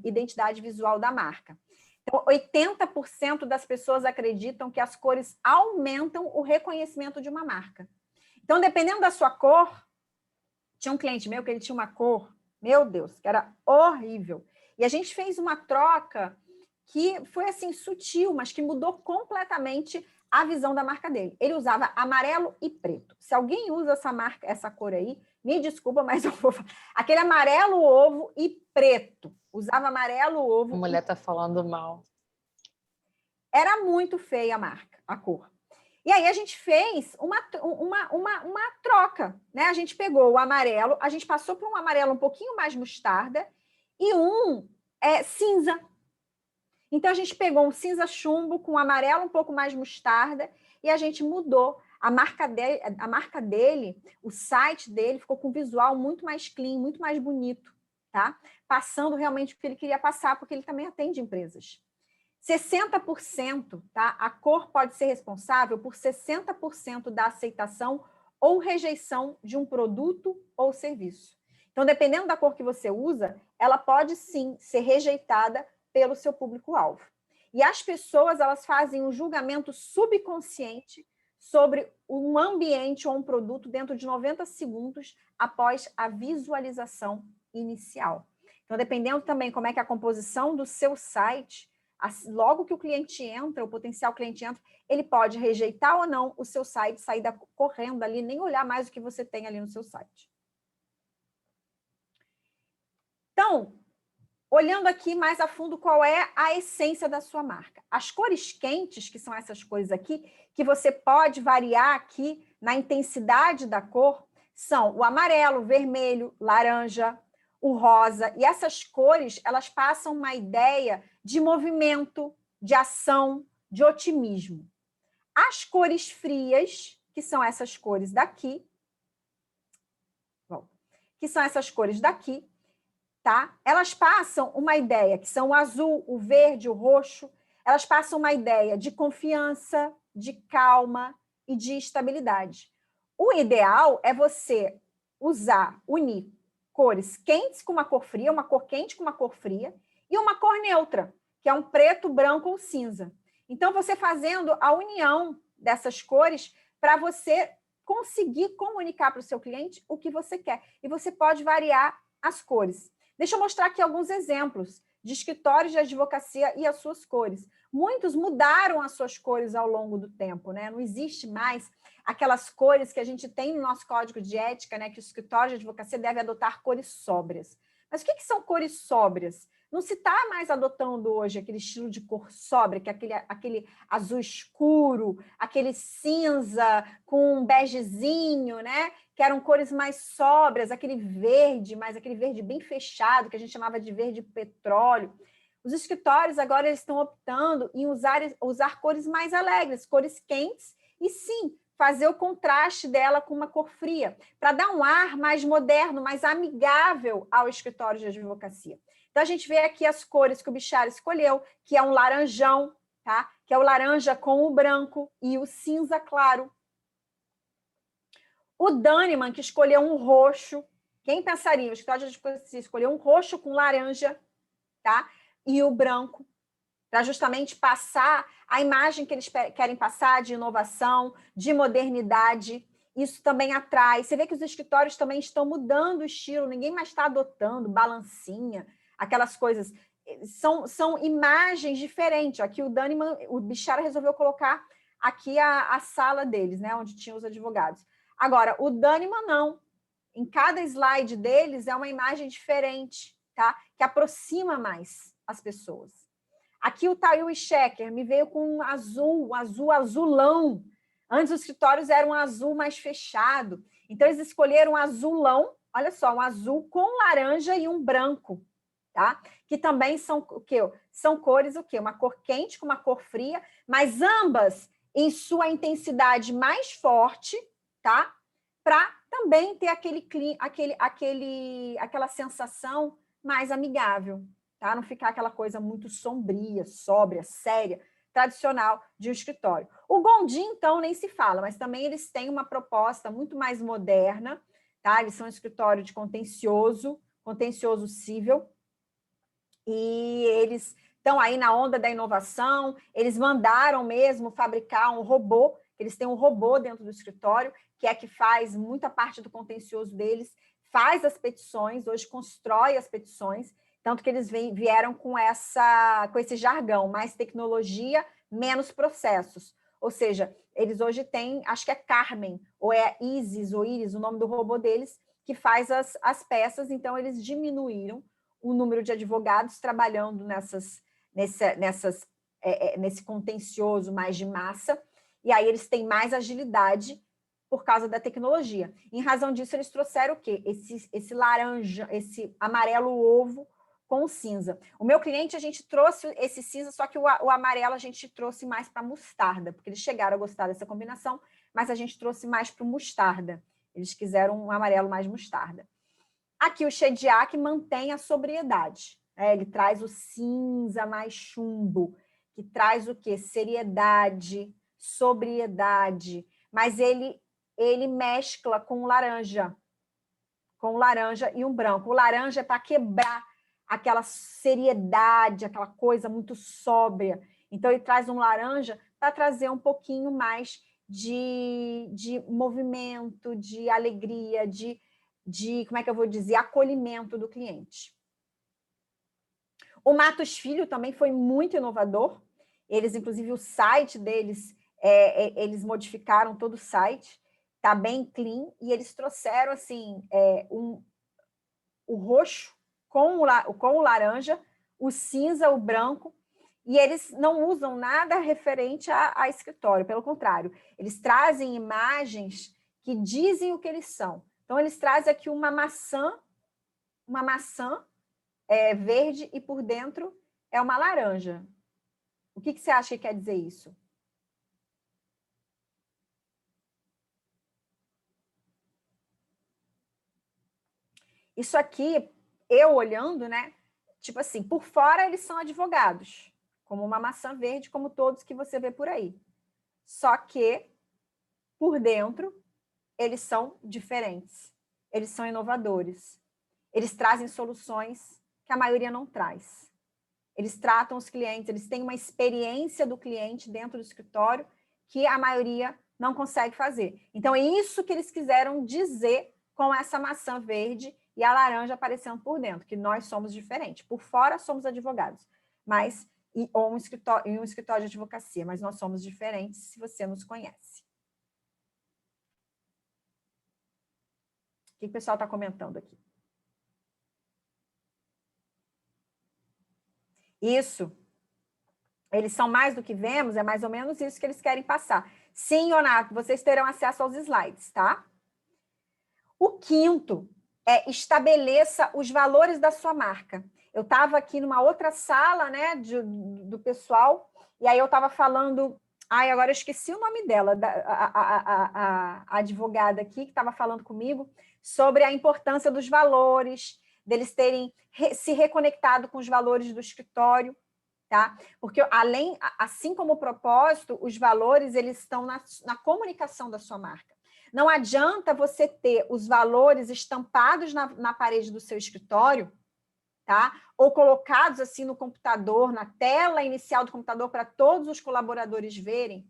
A: identidade visual da marca. Então, 80% das pessoas acreditam que as cores aumentam o reconhecimento de uma marca. Então, dependendo da sua cor, tinha um cliente meu que ele tinha uma cor, meu Deus, que era horrível. E a gente fez uma troca que foi assim sutil, mas que mudou completamente a visão da marca dele. Ele usava amarelo e preto. Se alguém usa essa cor aí, me desculpa, mas eu vou falar. Aquele amarelo ovo e preto. Usava amarelo ovo.
C: A mulher tá falando mal.
A: Era muito feia a marca, a cor. E aí a gente fez uma troca, né? A gente pegou o amarelo, a gente passou para um amarelo um pouquinho mais mostarda e um cinza. Então a gente pegou um cinza chumbo com um amarelo um pouco mais mostarda e a gente mudou. A marca dele, o site dele ficou com um visual muito mais clean, muito mais bonito, tá? Passando realmente o que ele queria passar, porque ele também atende empresas. 60%, tá? A cor pode ser responsável por 60% da aceitação ou rejeição de um produto ou serviço. Então, dependendo da cor que você usa, ela pode sim ser rejeitada pelo seu público-alvo. E as pessoas, elas fazem um julgamento subconsciente sobre um ambiente ou um produto dentro de 90 segundos após a visualização inicial. Então, dependendo também como é que é a composição do seu site, logo que o cliente entra, o potencial cliente entra, ele pode rejeitar ou não o seu site, sair correndo ali, nem olhar mais o que você tem ali no seu site. Então, olhando aqui mais a fundo, qual é a essência da sua marca? As cores quentes, que são essas cores aqui, que você pode variar aqui na intensidade da cor, são o amarelo, o vermelho, laranja, o rosa. E essas cores, elas passam uma ideia de movimento, de ação, de otimismo. As cores frias, que são essas cores daqui, tá? Elas passam uma ideia, que são o azul, o verde, o roxo, elas passam uma ideia de confiança, de calma e de estabilidade. O ideal é você unir cores quentes com uma cor fria, uma cor quente com uma cor fria, e uma cor neutra, que é um preto, branco ou cinza. Então, você fazendo a união dessas cores para você conseguir comunicar para o seu cliente o que você quer. E você pode variar as cores. Deixa eu mostrar aqui alguns exemplos de escritórios de advocacia e as suas cores. Muitos mudaram as suas cores ao longo do tempo, né? Não existe mais aquelas cores que a gente tem no nosso código de ética, né? Que o escritório de advocacia deve adotar cores sóbrias. Mas o que são cores sóbrias? Não se está mais adotando hoje aquele estilo de cor sóbria, que é aquele azul escuro, aquele cinza com um begezinho, né? Que eram cores mais sóbrias, aquele verde, mas aquele verde bem fechado, que a gente chamava de verde petróleo. Os escritórios agora eles estão optando em usar cores mais alegres, cores quentes, e sim, fazer o contraste dela com uma cor fria, para dar um ar mais moderno, mais amigável ao escritório de advocacia. Então, a gente vê aqui as cores que o Bichara escolheu, que é um laranjão, tá? Que é o laranja com o branco e o cinza claro. O Daniman, que escolheu um roxo. Quem pensaria? O escritório de advocacia escolheu um roxo com laranja, tá? E o branco, para justamente passar a imagem que eles querem passar de inovação, de modernidade. Isso também atrai. Você vê que os escritórios também estão mudando o estilo, ninguém mais está adotando balancinha, aquelas coisas. São imagens diferentes. Aqui o Bichara resolveu colocar aqui a sala deles, né, onde tinham os advogados. Agora, o Daniman não. Em cada slide deles é uma imagem diferente, tá? Que aproxima mais as pessoas. Aqui o Taiwi Checker me veio com um azulão. Antes os escritórios eram um azul mais fechado. Então, eles escolheram um azulão, olha só, um azul com laranja e um branco, tá? Que também são o quê? São cores o quê? Uma cor quente com uma cor fria, mas ambas em sua intensidade mais forte, tá? Para também ter aquela sensação mais amigável, tá? Não ficar aquela coisa muito sombria, sóbria, séria, tradicional de um escritório. O Gondim, então, nem se fala, mas também eles têm uma proposta muito mais moderna, tá? Eles são um escritório de contencioso cível, e eles estão aí na onda da inovação, eles mandaram mesmo fabricar um robô, eles têm um robô dentro do escritório, que faz muita parte do contencioso deles, faz as petições, hoje constrói as petições, Tanto que eles vieram com esse jargão, mais tecnologia, menos processos. Ou seja, eles hoje têm, acho que é Carmen, ou é Isis, ou Iris, o nome do robô deles, que faz as peças, então eles diminuíram o número de advogados trabalhando nesse contencioso mais de massa, e aí eles têm mais agilidade por causa da tecnologia. Em razão disso, eles trouxeram o quê? Esse laranja, esse amarelo ovo com cinza. O meu cliente, a gente trouxe esse cinza, só que o amarelo a gente trouxe mais para mostarda, porque eles chegaram a gostar dessa combinação, mas a gente trouxe mais para o mostarda. Eles quiseram um amarelo mais mostarda. Aqui o Shediac mantém a sobriedade. Ele traz o cinza mais chumbo, que traz o quê? Seriedade, sobriedade, mas ele mescla com o laranja e um branco. O laranja é para quebrar aquela seriedade, aquela coisa muito sóbria. Então, ele traz um laranja para trazer um pouquinho mais de movimento, de alegria, de, como é que eu vou dizer, acolhimento do cliente. O Matos Filho também foi muito inovador. Eles, inclusive, o site deles, eles modificaram todo o site, está bem clean, e eles trouxeram assim, o roxo com o laranja, o cinza, o branco, e eles não usam nada referente a escritório, pelo contrário, eles trazem imagens que dizem o que eles são. Então, eles trazem aqui uma maçã verde e por dentro é uma laranja. O que você acha que quer dizer isso? Isso aqui, eu olhando, né? Tipo assim, por fora eles são advogados, como uma maçã verde, como todos que você vê por aí. Só que, por dentro, eles são diferentes. Eles são inovadores. Eles trazem soluções que a maioria não traz. Eles tratam os clientes, eles têm uma experiência do cliente dentro do escritório que a maioria não consegue fazer. Então, é isso que eles quiseram dizer com essa maçã verde e a laranja aparecendo por dentro, que nós somos diferentes. Por fora, somos advogados, ou um escritório de advocacia, mas nós somos diferentes se você nos conhece. O que o pessoal está comentando aqui? Isso. Eles são mais do que vemos, é mais ou menos isso que eles querem passar. Sim, Onato, vocês terão acesso aos slides, tá? O quinto é estabeleça os valores da sua marca. Eu estava aqui numa outra sala, né, do pessoal, e aí eu estava falando... Ai, agora eu esqueci o nome dela, a advogada aqui que estava falando comigo sobre a importância dos valores, deles terem se reconectado com os valores do escritório, tá? Porque assim como o propósito, os valores eles estão na comunicação da sua marca. Não adianta você ter os valores estampados na parede do seu escritório, tá? Ou colocados assim no computador, na tela inicial do computador para todos os colaboradores verem,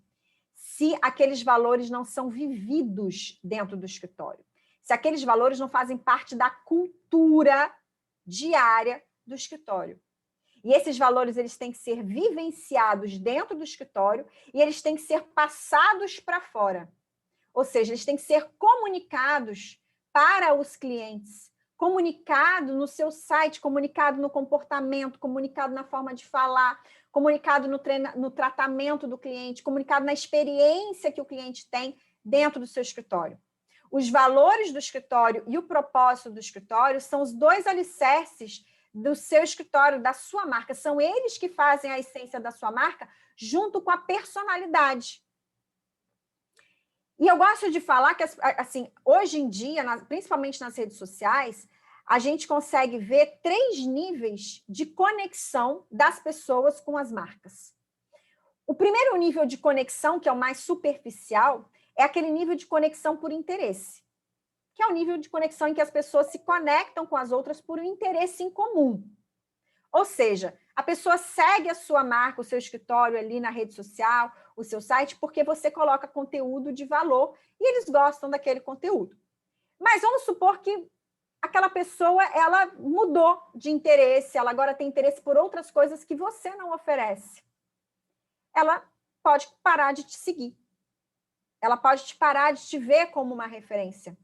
A: se aqueles valores não são vividos dentro do escritório. Se aqueles valores não fazem parte da cultura diária do escritório. E esses valores eles têm que ser vivenciados dentro do escritório e eles têm que ser passados para fora. Ou seja, eles têm que ser comunicados para os clientes, comunicado no seu site, comunicado no comportamento, comunicado na forma de falar, comunicado no tratamento do cliente, comunicado na experiência que o cliente tem dentro do seu escritório. Os valores do escritório e o propósito do escritório são os dois alicerces do seu escritório, da sua marca. São eles que fazem a essência da sua marca junto com a personalidade. E eu gosto de falar que, assim, hoje em dia, principalmente nas redes sociais, a gente consegue ver 3 níveis de conexão das pessoas com as marcas. O primeiro nível de conexão, que é o mais superficial, é aquele nível de conexão por interesse, que é o nível de conexão em que as pessoas se conectam com as outras por um interesse em comum. Ou seja, a pessoa segue a sua marca, o seu escritório ali na rede social, o seu site, porque você coloca conteúdo de valor e eles gostam daquele conteúdo. Mas vamos supor que aquela pessoa, ela mudou de interesse, ela agora tem interesse por outras coisas que você não oferece. Ela pode parar de te seguir. Ela pode parar de te ver como uma referência.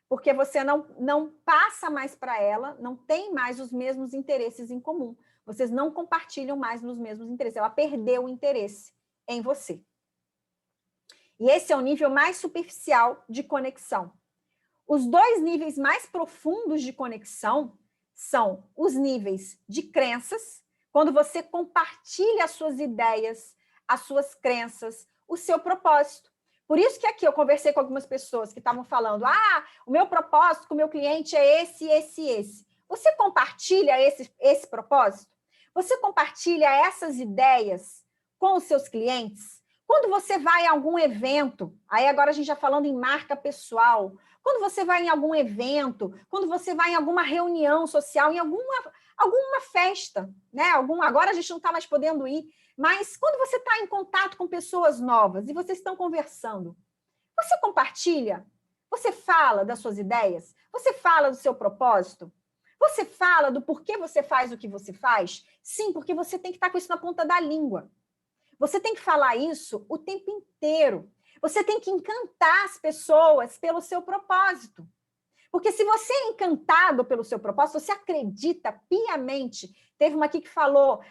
A: Porque você não passa mais para ela, não tem mais os mesmos interesses em comum. Vocês não compartilham mais nos mesmos interesses. Ela perdeu o interesse em você. E esse é o nível mais superficial de conexão. Os dois níveis mais profundos de conexão são os níveis de crenças, quando você compartilha as suas ideias, as suas crenças, o seu propósito. Por isso que aqui eu conversei com algumas pessoas que estavam falando, o meu propósito com o meu cliente é esse, esse, esse. Você compartilha esse propósito? Você compartilha essas ideias com os seus clientes? Quando você vai a algum evento, aí agora a gente já falando em marca pessoal, quando você vai em algum evento, quando você vai em alguma reunião social, em alguma festa, né? Agora a gente não está mais podendo ir, mas quando você está em contato com pessoas novas e vocês estão conversando, você compartilha? Você fala das suas ideias? Você fala do seu propósito? Você fala do porquê você faz o que você faz? Sim, porque você tem que estar com isso na ponta da língua. Você tem que falar isso o tempo inteiro. Você tem que encantar as pessoas pelo seu propósito. Porque se você é encantado pelo seu propósito, você acredita piamente. Teve uma aqui que falou,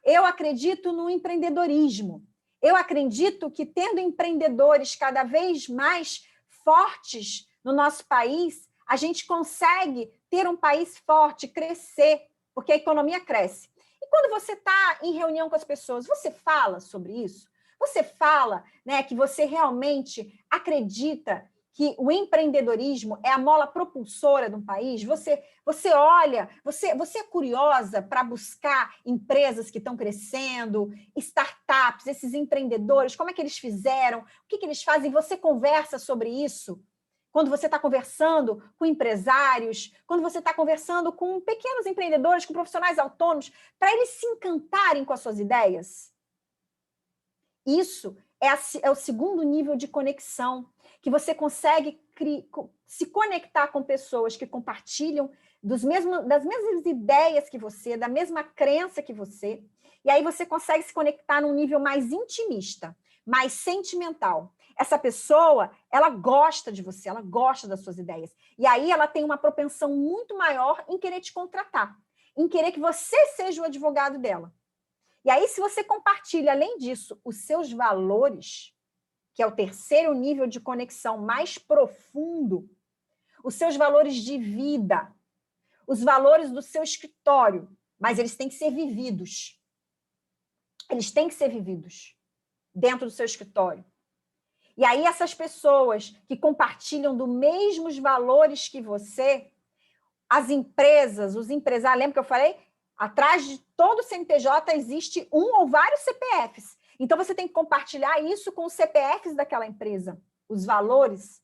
A: eu acredito no empreendedorismo. Eu acredito que tendo empreendedores cada vez mais fortes no nosso país, a gente consegue ter um país forte, crescer, porque a economia cresce. E quando você está em reunião com as pessoas, você fala sobre isso? Você fala, né, que você realmente acredita que o empreendedorismo é a mola propulsora de um país? Você olha, você é curiosa para buscar empresas que estão crescendo, startups, esses empreendedores, como é que eles fizeram, o que eles fazem? Você conversa sobre isso? Quando você está conversando com empresários, quando você está conversando com pequenos empreendedores, com profissionais autônomos, para eles se encantarem com as suas ideias? Isso é o segundo nível de conexão, que você consegue se conectar com pessoas que compartilham das mesmas ideias que você, da mesma crença que você, e aí você consegue se conectar num nível mais intimista, mais sentimental. Essa pessoa, ela gosta de você, ela gosta das suas ideias. E aí ela tem uma propensão muito maior em querer te contratar, em querer que você seja o advogado dela. E aí, se você compartilha, além disso, os seus valores, que é o terceiro nível de conexão mais profundo, os seus valores de vida, os valores do seu escritório, mas eles têm que ser vividos. Eles têm que ser vividos dentro do seu escritório. E aí, essas pessoas que compartilham dos mesmos valores que você, as empresas, os empresários, lembra que eu falei? Atrás de todo CNPJ existe um ou vários CPFs. Então, você tem que compartilhar isso com os CPFs daquela empresa, os valores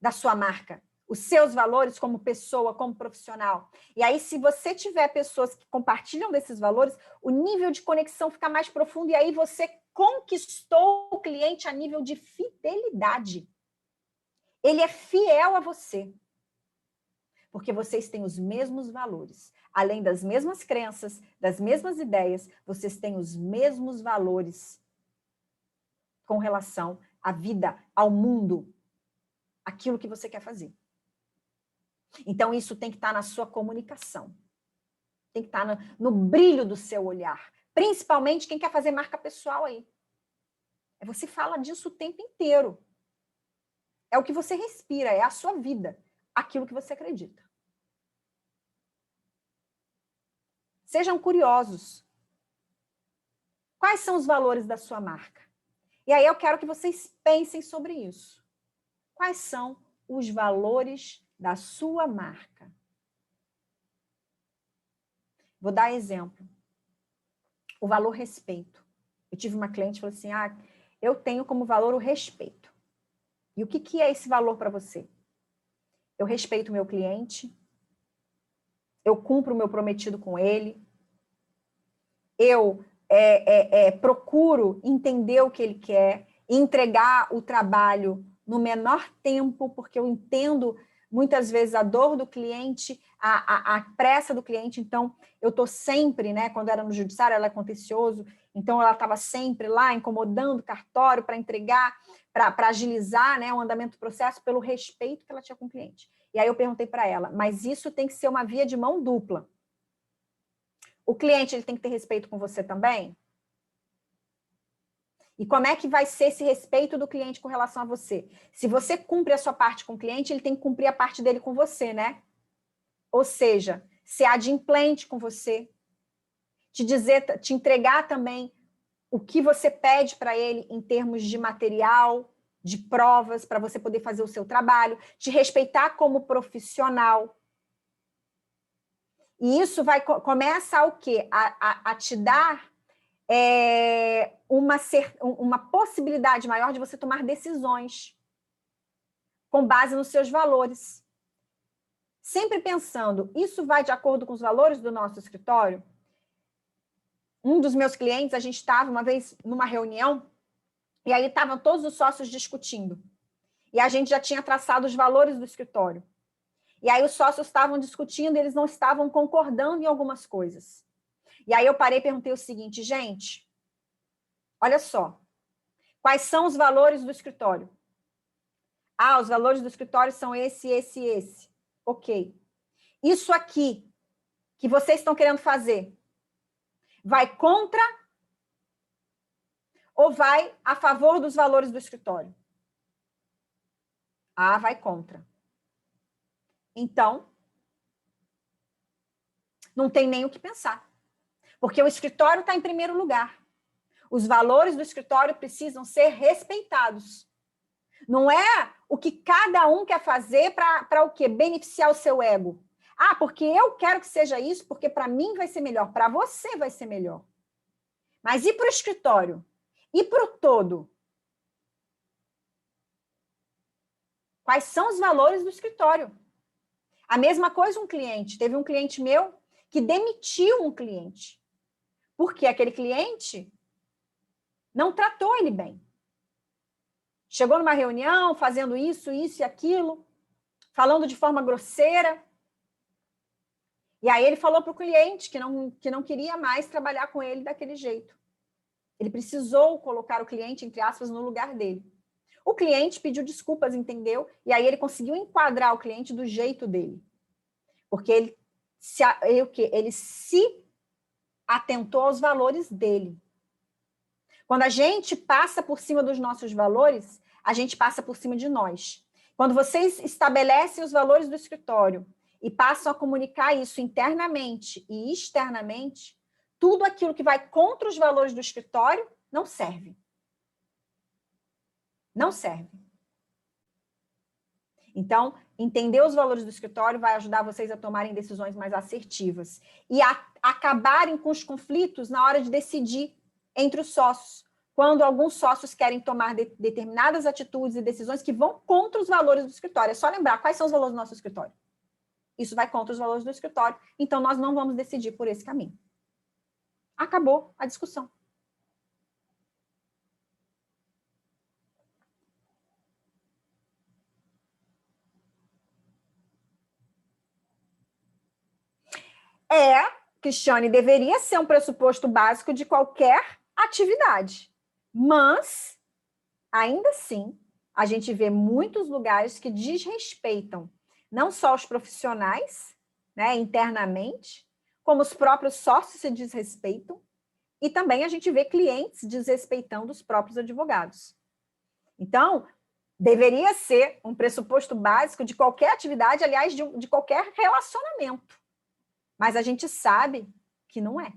A: da sua marca, os seus valores como pessoa, como profissional. E aí, se você tiver pessoas que compartilham desses valores, o nível de conexão fica mais profundo e aí você conquistou o cliente a nível de fidelidade. Ele é fiel a você. Porque vocês têm os mesmos valores. Além das mesmas crenças, das mesmas ideias, vocês têm os mesmos valores com relação à vida, ao mundo, aquilo que você quer fazer. Então, isso tem que estar na sua comunicação. Tem que estar no brilho do seu olhar. Principalmente quem quer fazer marca pessoal aí. Você fala disso o tempo inteiro. É o que você respira, é a sua vida. Aquilo que você acredita. Sejam curiosos. Quais são os valores da sua marca? E aí eu quero que vocês pensem sobre isso. Quais são os valores da sua marca? Vou dar exemplo. O valor respeito. Eu tive uma cliente que falou assim, eu tenho como valor o respeito. E o que é esse valor para você? Eu respeito o meu cliente, eu cumpro o meu prometido com ele, eu procuro entender o que ele quer, entregar o trabalho no menor tempo, porque eu entendo muitas vezes a dor do cliente, a pressa do cliente. Então, eu estou sempre, né, quando era no judiciário, ela é contencioso, então ela estava sempre lá incomodando o cartório para entregar, para agilizar, né, o andamento do processo pelo respeito que ela tinha com o cliente. E aí eu perguntei para ela, mas isso tem que ser uma via de mão dupla. O cliente ele tem que ter respeito com você também? E como é que vai ser esse respeito do cliente com relação a você? Se você cumpre a sua parte com o cliente, ele tem que cumprir a parte dele com você, né? Ou seja, ser adimplente com você, te entregar também o que você pede para ele em termos de material, de provas, para você poder fazer o seu trabalho, te respeitar como profissional. E isso começa o quê? A te dar uma possibilidade maior de você tomar decisões com base nos seus valores. Sempre pensando, isso vai de acordo com os valores do nosso escritório? Um dos meus clientes, a gente estava uma vez numa reunião, e aí estavam todos os sócios discutindo. E a gente já tinha traçado os valores do escritório. E aí os sócios estavam discutindo, e eles não estavam concordando em algumas coisas. E aí eu parei e perguntei o seguinte, gente, olha só, quais são os valores do escritório? Ah, os valores do escritório são esse, esse e esse. Ok. Isso aqui que vocês estão querendo fazer, vai contra ou vai a favor dos valores do escritório? Ah, vai contra. Então, não tem nem o que pensar. Porque o escritório está em primeiro lugar. Os valores do escritório precisam ser respeitados. Não é o que cada um quer fazer para o quê? Beneficiar o seu ego. Ah, porque eu quero que seja isso, porque para mim vai ser melhor, para você vai ser melhor. Mas e para o escritório? E para o todo? Quais são os valores do escritório? A mesma coisa um cliente. Teve um cliente meu que demitiu um cliente. Porque aquele cliente não tratou ele bem. Chegou numa reunião fazendo isso, isso e aquilo, falando de forma grosseira. E aí ele falou para o cliente que não queria mais trabalhar com ele daquele jeito. Ele precisou colocar o cliente, entre aspas, no lugar dele. O cliente pediu desculpas, entendeu? E aí ele conseguiu enquadrar o cliente do jeito dele. Porque ele se atentou aos valores dele. Quando a gente passa por cima dos nossos valores, a gente passa por cima de nós. Quando vocês estabelecem os valores do escritório e passam a comunicar isso internamente e externamente, tudo aquilo que vai contra os valores do escritório não serve. Não serve. Então, entender os valores do escritório vai ajudar vocês a tomarem decisões mais assertivas e a acabarem com os conflitos na hora de decidir entre os sócios, quando alguns sócios querem tomar determinadas atitudes e decisões que vão contra os valores do escritório. É só lembrar quais são os valores do nosso escritório. Isso vai contra os valores do escritório, então nós não vamos decidir por esse caminho. Acabou a discussão. Cristiane, deveria ser um pressuposto básico de qualquer atividade. Mas, ainda assim, a gente vê muitos lugares que desrespeitam não só os profissionais, né, internamente, como os próprios sócios se desrespeitam, e também a gente vê clientes desrespeitando os próprios advogados. Então, deveria ser um pressuposto básico de qualquer atividade, aliás, de qualquer relacionamento. Mas a gente sabe que não é.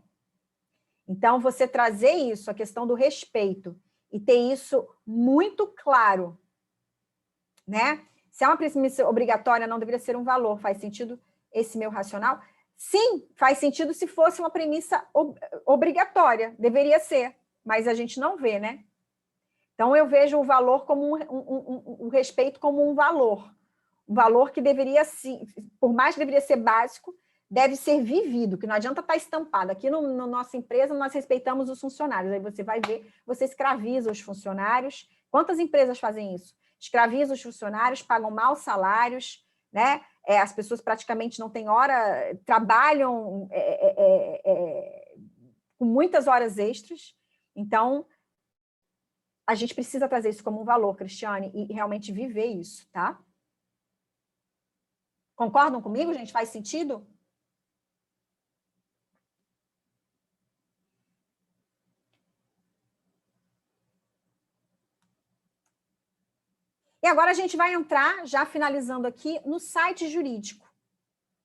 A: Então, você trazer isso, a questão do respeito, e ter isso muito claro, né? Se é uma premissa obrigatória, não deveria ser um valor. Faz sentido esse meu racional? Sim, faz sentido se fosse uma premissa obrigatória. Deveria ser, mas a gente não vê, né? Então, eu vejo o valor como o respeito como um valor. Um valor que deveria, sim, por mais que deveria ser básico, deve ser vivido, que não adianta estar estampado. Aqui na nossa empresa, nós respeitamos os funcionários. Aí você vai ver, você escraviza os funcionários. Quantas empresas fazem isso? Escravizam os funcionários, pagam maus salários, né? As pessoas praticamente não têm hora, trabalham com muitas horas extras. Então, a gente precisa trazer isso como um valor, Cristiane, e realmente viver isso, tá? Concordam comigo, gente? Faz sentido? E agora a gente vai entrar, já finalizando aqui, no site jurídico.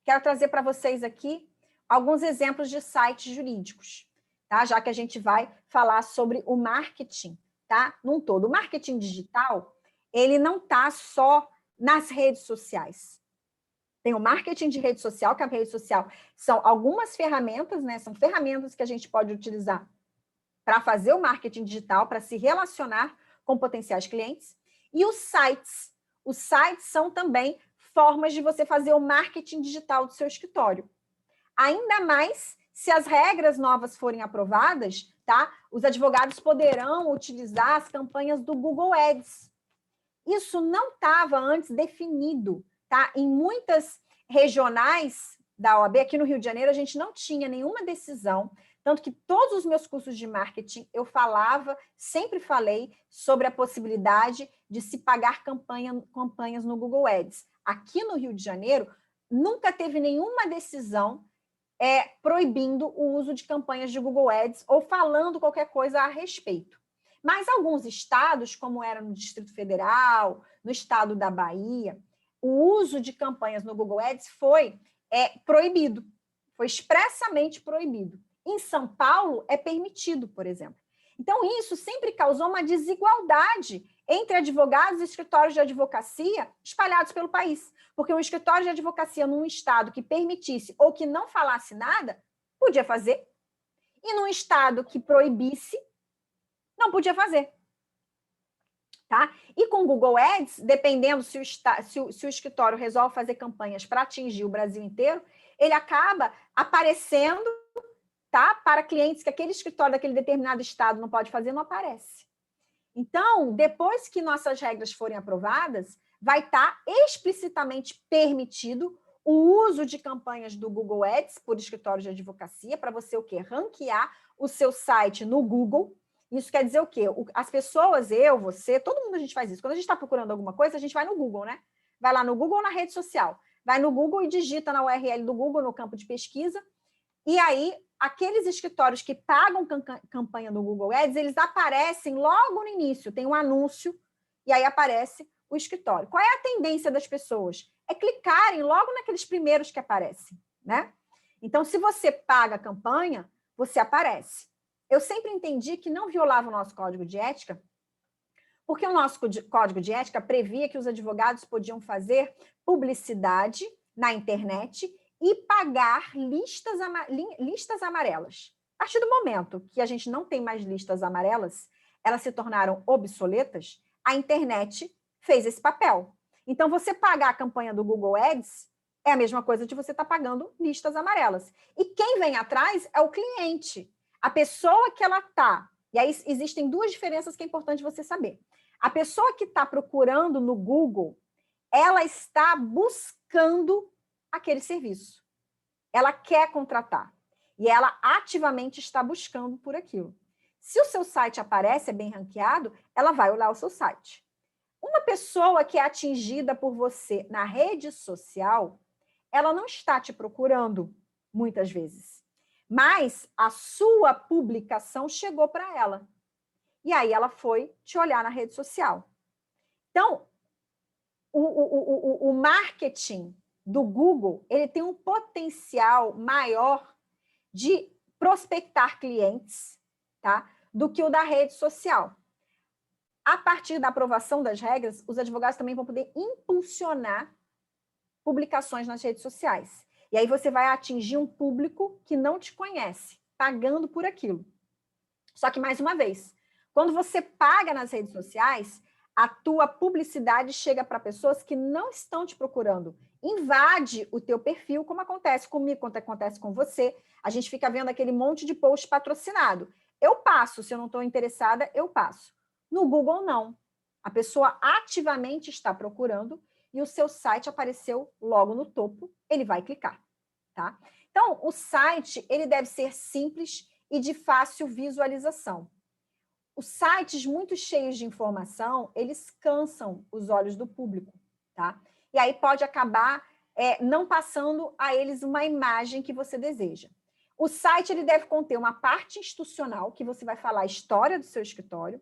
A: Quero trazer para vocês aqui alguns exemplos de sites jurídicos, tá? Já que a gente vai falar sobre o marketing, tá? Num todo. O marketing digital, ele não está só nas redes sociais. Tem o marketing de rede social, que a rede social são algumas ferramentas, né? São ferramentas que a gente pode utilizar para fazer o marketing digital, para se relacionar com potenciais clientes. E os sites são também formas de você fazer o marketing digital do seu escritório. Ainda mais se as regras novas forem aprovadas, tá? Os advogados poderão utilizar as campanhas do Google Ads. Isso não estava antes definido, tá? Em muitas regionais da OAB, aqui no Rio de Janeiro, a gente não tinha nenhuma decisão, tanto que todos os meus cursos de marketing eu falava, sempre falei sobre a possibilidade de se pagar campanhas no Google Ads. Aqui no Rio de Janeiro, nunca teve nenhuma decisão proibindo o uso de campanhas de Google Ads ou falando qualquer coisa a respeito. Mas alguns estados, como era no Distrito Federal, no estado da Bahia, o uso de campanhas no Google Ads foi proibido, foi expressamente proibido. Em São Paulo, é permitido, por exemplo. Então, isso sempre causou uma desigualdade entre advogados e escritórios de advocacia espalhados pelo país. Porque um escritório de advocacia num estado que permitisse ou que não falasse nada, podia fazer. E num estado que proibisse, não podia fazer. Tá? E com o Google Ads, dependendo se o escritório resolve fazer campanhas para atingir o Brasil inteiro, ele acaba aparecendo, tá? Para clientes que aquele escritório daquele determinado estado não pode fazer, não aparece. Então, depois que nossas regras forem aprovadas, vai estar explicitamente permitido o uso de campanhas do Google Ads por escritórios de advocacia, para você o quê? Ranquear o seu site no Google. Isso quer dizer o quê? As pessoas, eu, você, todo mundo a gente faz isso. Quando a gente está procurando alguma coisa, a gente vai no Google, né? Vai lá no Google ou na rede social. Vai no Google e digita na URL do Google, no campo de pesquisa, e aí aqueles escritórios que pagam campanha no Google Ads, eles aparecem logo no início, tem um anúncio, e aí aparece o escritório. Qual é a tendência das pessoas? É clicarem logo naqueles primeiros que aparecem, né? Então, se você paga a campanha, você aparece. Eu sempre entendi que não violava o nosso código de ética, porque o nosso código de ética previa que os advogados podiam fazer publicidade na internet e pagar listas amarelas. A partir do momento que a gente não tem mais listas amarelas, elas se tornaram obsoletas, a internet fez esse papel. Então, você pagar a campanha do Google Ads é a mesma coisa de você estar pagando listas amarelas. E quem vem atrás é o cliente. A pessoa que ela está... E aí existem duas diferenças que é importante você saber. A pessoa que está procurando no Google, ela está buscando aquele serviço. Ela quer contratar. E ela ativamente está buscando por aquilo. Se o seu site aparece, é bem ranqueado, ela vai olhar o seu site. Uma pessoa que é atingida por você na rede social, ela não está te procurando, muitas vezes. Mas a sua publicação chegou para ela. E aí ela foi te olhar na rede social. Então, o marketing do Google, ele tem um potencial maior de prospectar clientes, tá? Do que o da rede social. A partir da aprovação das regras, os advogados também vão poder impulsionar publicações nas redes sociais. E aí você vai atingir um público que não te conhece, pagando por aquilo. Só que, mais uma vez, quando você paga nas redes sociais, a tua publicidade chega para pessoas que não estão te procurando. Invade o teu perfil, como acontece comigo, como acontece com você. A gente fica vendo aquele monte de post patrocinado. Eu passo, se eu não estou interessada, eu passo. No Google, não. A pessoa ativamente está procurando e o seu site apareceu logo no topo, ele vai clicar, tá? Então, o site, ele deve ser simples e de fácil visualização. Os sites muito cheios de informação, eles cansam os olhos do público, tá? E aí pode acabar não passando a eles uma imagem que você deseja. O site, ele deve conter uma parte institucional, que você vai falar a história do seu escritório,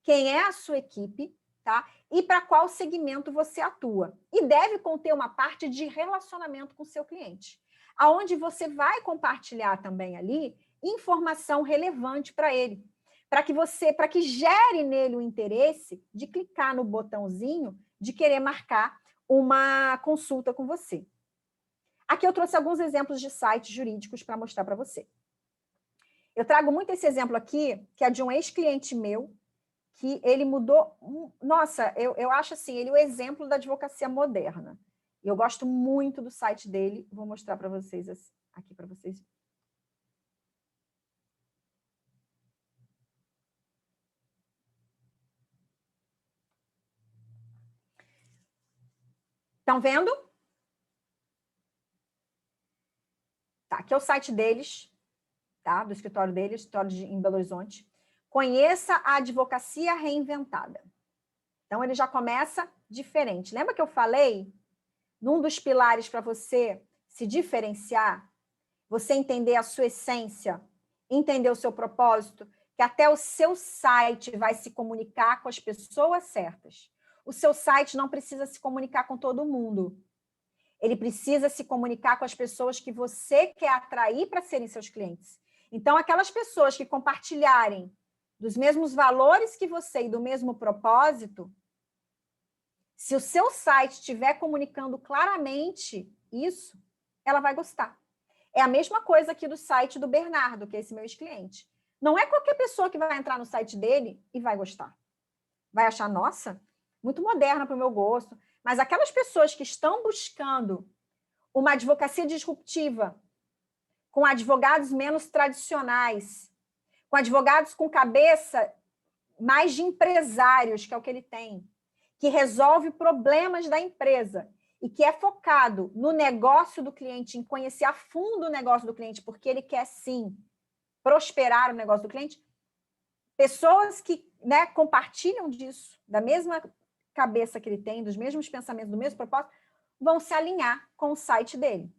A: quem é a sua equipe, tá? E para qual segmento você atua. E deve conter uma parte de relacionamento com o seu cliente, aonde você vai compartilhar também ali informação relevante para ele, para que gere nele o interesse de clicar no botãozinho de querer marcar uma consulta com você. Aqui eu trouxe alguns exemplos de sites jurídicos para mostrar para você. Eu trago muito esse exemplo aqui, que é de um ex-cliente meu, que ele mudou... Nossa, eu acho assim, ele é o exemplo da advocacia moderna. Eu gosto muito do site dele, vou mostrar para vocês aqui para vocês. Estão vendo? Tá, aqui é o site deles, tá? Do escritório deles, em Belo Horizonte. Conheça a advocacia reinventada. Então, ele já começa diferente. Lembra que eu falei, num dos pilares para você se diferenciar, você entender a sua essência, entender o seu propósito, que até o seu site vai se comunicar com as pessoas certas. O seu site não precisa se comunicar com todo mundo. Ele precisa se comunicar com as pessoas que você quer atrair para serem seus clientes. Então, aquelas pessoas que compartilharem dos mesmos valores que você e do mesmo propósito, se o seu site estiver comunicando claramente isso, ela vai gostar. É a mesma coisa aqui do site do Bernardo, que é esse meu ex-cliente. Não é qualquer pessoa que vai entrar no site dele e vai gostar. Vai achar, nossa, muito moderna para o meu gosto. Mas aquelas pessoas que estão buscando uma advocacia disruptiva, com advogados menos tradicionais, com advogados com cabeça mais de empresários, que é o que ele tem, que resolve problemas da empresa e que é focado no negócio do cliente, em conhecer a fundo o negócio do cliente, porque ele quer, sim, prosperar o negócio do cliente, pessoas que, né, compartilham disso, da mesma cabeça que ele tem, dos mesmos pensamentos, do mesmo propósito, vão se alinhar com o site dele.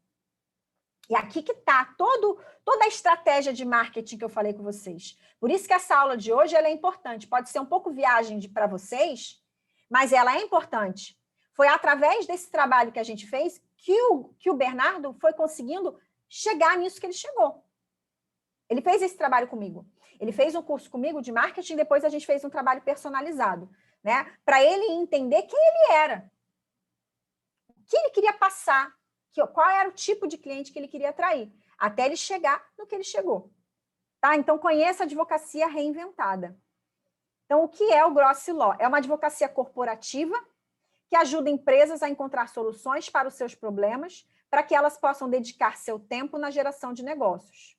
A: E aqui que está toda a estratégia de marketing que eu falei com vocês. Por isso que essa aula de hoje ela é importante. Pode ser um pouco viagem para vocês, mas ela é importante. Foi através desse trabalho que a gente fez que o Bernardo foi conseguindo chegar nisso que ele chegou. Ele fez esse trabalho comigo. Ele fez um curso comigo de marketing, depois a gente fez um trabalho personalizado, né? Para ele entender quem ele era, o que ele queria passar, qual era o tipo de cliente que ele queria atrair, até ele chegar no que ele chegou. Tá? Então, conheça a advocacia reinventada. Então, o que é o Grossi Law? É uma advocacia corporativa que ajuda empresas a encontrar soluções para os seus problemas, para que elas possam dedicar seu tempo na geração de negócios.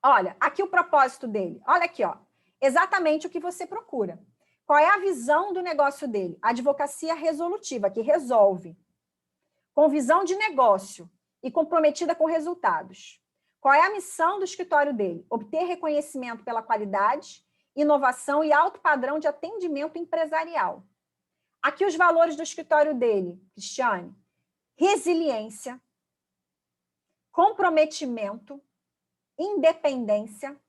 A: Olha, aqui o propósito dele. Olha aqui, ó. Exatamente o que você procura. Qual é a visão do negócio dele? A advocacia resolutiva, que resolve. Com visão de negócio e comprometida com resultados. Qual é a missão do escritório dele? Obter reconhecimento pela qualidade, inovação e alto padrão de atendimento empresarial. Aqui os valores do escritório dele, Cristiane. Resiliência, comprometimento, independência,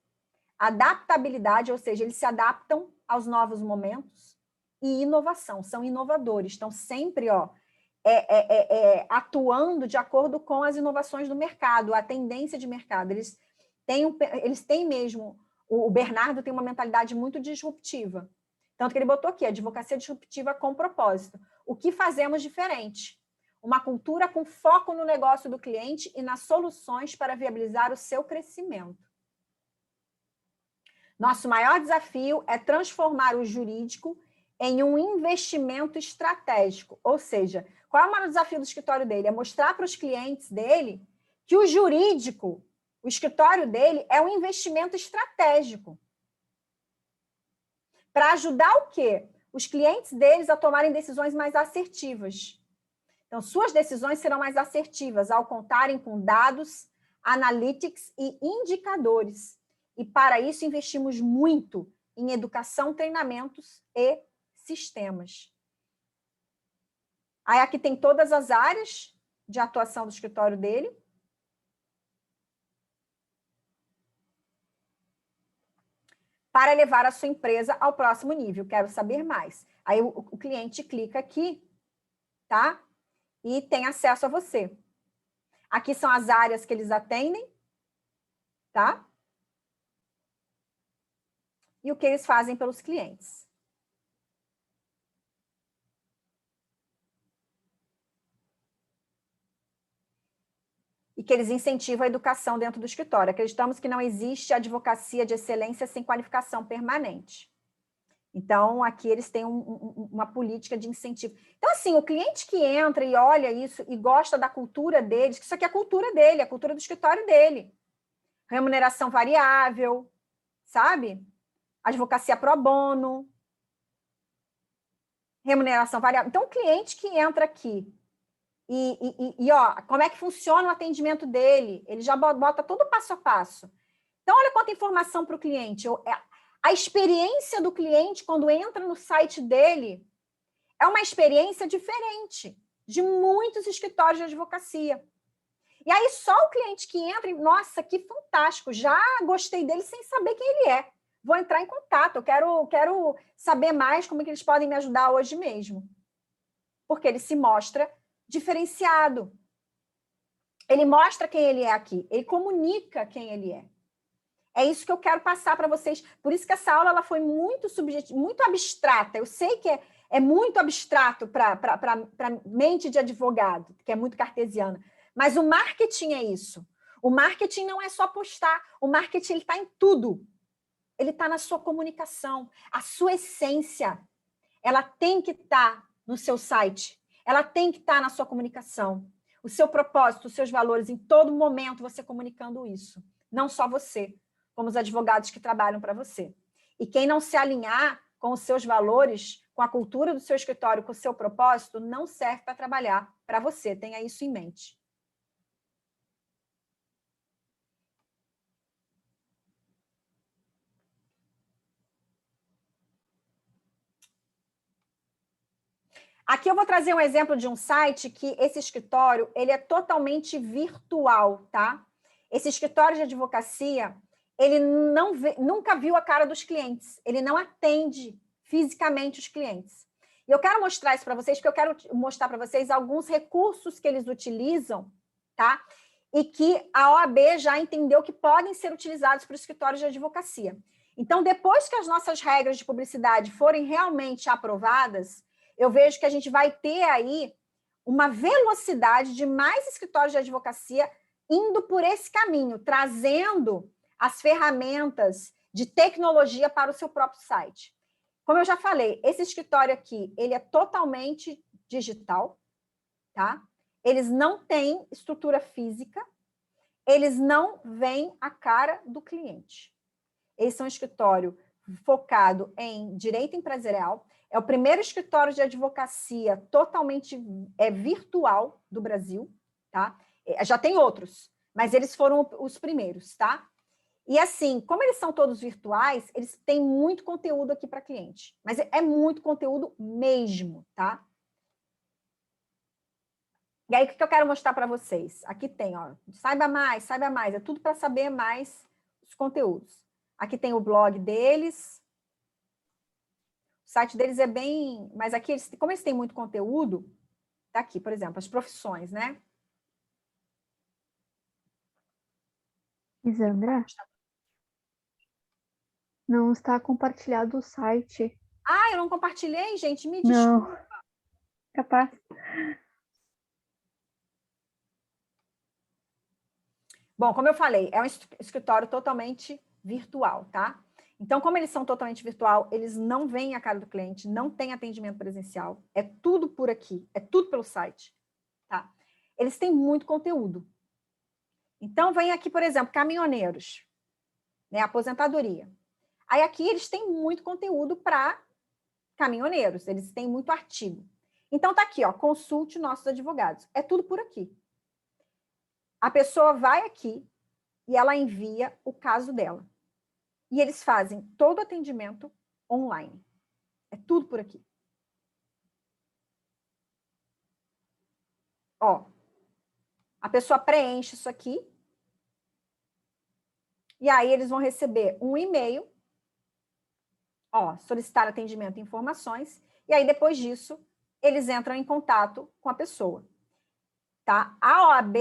A: adaptabilidade, ou seja, eles se adaptam aos novos momentos, e inovação, são inovadores, estão sempre atuando de acordo com as inovações do mercado, a tendência de mercado. Eles têm mesmo, o Bernardo tem uma mentalidade muito disruptiva, tanto que ele botou aqui, advocacia disruptiva com propósito. O que fazemos diferente? Uma cultura com foco no negócio do cliente e nas soluções para viabilizar o seu crescimento. Nosso maior desafio é transformar o jurídico em um investimento estratégico. Ou seja, qual é o maior desafio do escritório dele? É mostrar para os clientes dele que o jurídico, o escritório dele, é um investimento estratégico. para ajudar o quê? Os clientes deles a tomarem decisões mais assertivas. Então, suas decisões serão mais assertivas ao contarem com dados, analytics e indicadores. E, para isso, investimos muito em educação, treinamentos e sistemas. Aí, aqui tem todas as áreas de atuação do escritório dele. Para levar a sua empresa ao próximo nível. Quero saber mais. Aí, o cliente clica aqui, tá? E tem acesso a você. Aqui são as áreas que eles atendem, tá? E o que eles fazem pelos clientes. E que eles incentivam a educação dentro do escritório. Acreditamos que não existe advocacia de excelência sem qualificação permanente. Então, aqui eles têm uma política de incentivo. Então, assim, o cliente que entra e olha isso e gosta da cultura deles, que isso aqui é a cultura dele, a cultura do escritório dele. Remuneração variável, sabe? Advocacia pro bono. Remuneração variável. Então, o cliente que entra aqui ó, como é que funciona o atendimento dele? Ele já bota todo passo a passo. Então, olha quanta informação para o cliente. A experiência do cliente, quando entra no site dele, é uma experiência diferente de muitos escritórios de advocacia. E aí, só o cliente que entra e, nossa, que fantástico, já gostei dele sem saber quem ele é. Vou entrar em contato, eu quero saber mais como que eles podem me ajudar hoje mesmo. Porque ele se mostra diferenciado. Ele mostra quem ele é aqui, ele comunica quem ele é. É isso que eu quero passar para vocês. Por isso que essa aula ela foi muito subjetiva, muito abstrata. Eu sei que é muito abstrato para mente de advogado, que é muito cartesiana. Mas o marketing é isso. O marketing não é só postar. O marketing está em tudo. Ele está na sua comunicação. A sua essência, ela tem que estar no seu site. Ela tem que estar na sua comunicação. O seu propósito, os seus valores, em todo momento você comunicando isso. Não só você, como os advogados que trabalham para você. E quem não se alinhar com os seus valores, com a cultura do seu escritório, com o seu propósito, não serve para trabalhar para você. Tenha isso em mente. Aqui eu vou trazer um exemplo de um site que esse escritório, ele é totalmente virtual, tá? Esse escritório de advocacia, ele nunca viu a cara dos clientes, ele não atende fisicamente os clientes. E eu quero mostrar isso para vocês, porque eu quero mostrar para vocês alguns recursos que eles utilizam, tá? E que a OAB já entendeu que podem ser utilizados para os escritórios de advocacia. Então, depois que as nossas regras de publicidade forem realmente aprovadas, eu vejo que a gente vai ter aí uma velocidade de mais escritórios de advocacia indo por esse caminho, trazendo as ferramentas de tecnologia para o seu próprio site. Como eu já falei, esse escritório aqui, ele é totalmente digital, tá? Eles não têm estrutura física, eles não veem a cara do cliente. Eles são um escritório focado em direito empresarial, é o primeiro escritório de advocacia totalmente virtual do Brasil, tá? Já tem outros, mas eles foram os primeiros, tá? E assim, como eles são todos virtuais, eles têm muito conteúdo aqui para cliente, mas é muito conteúdo mesmo, tá? E aí, o que eu quero mostrar para vocês? Aqui tem, ó, saiba mais, é tudo para saber mais os conteúdos. Aqui tem o blog deles. O site deles é bem... Mas aqui, como eles têm muito conteúdo, tá aqui, por exemplo, as profissões, né?
C: Isandra, não está compartilhado o site.
A: Ah, eu não compartilhei, gente, me
C: Não,
A: desculpa.
C: capaz.
A: Bom, como eu falei, é um escritório totalmente virtual, tá? Então, como eles são totalmente virtual, eles não veem a cara do cliente, não tem atendimento presencial, é tudo por aqui, é tudo pelo site, tá? Eles têm muito conteúdo. Então, vem aqui, por exemplo, caminhoneiros, né, aposentadoria. Aí aqui eles têm muito conteúdo para caminhoneiros, eles têm muito artigo. Então tá aqui, ó, consulte nossos advogados. É tudo por aqui. A pessoa vai aqui e ela envia o caso dela. E eles fazem todo o atendimento online. É tudo por aqui. Ó, a pessoa preenche isso aqui. E aí eles vão receber um e-mail. Ó, solicitar atendimento e informações. E aí, depois disso, eles entram em contato com a pessoa. Tá? A OAB,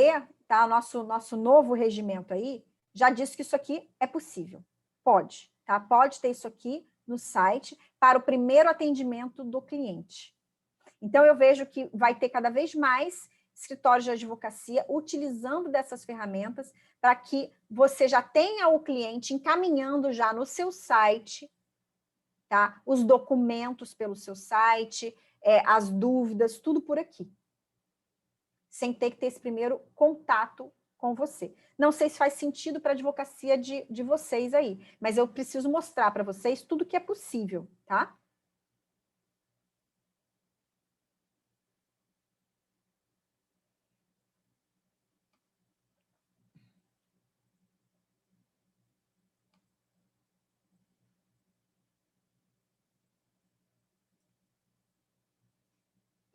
A: tá? Nosso novo regimento aí, já disse que isso aqui é possível. Pode, tá? Pode ter isso aqui no site para o primeiro atendimento do cliente. Então, eu vejo que vai ter cada vez mais escritórios de advocacia utilizando dessas ferramentas para que você já tenha o cliente encaminhando já no seu site, tá? Os documentos pelo seu site, as dúvidas, tudo por aqui. Sem ter que ter esse primeiro contato com você. Não sei se faz sentido para a advocacia de vocês aí, mas eu preciso mostrar para vocês tudo que é possível, tá?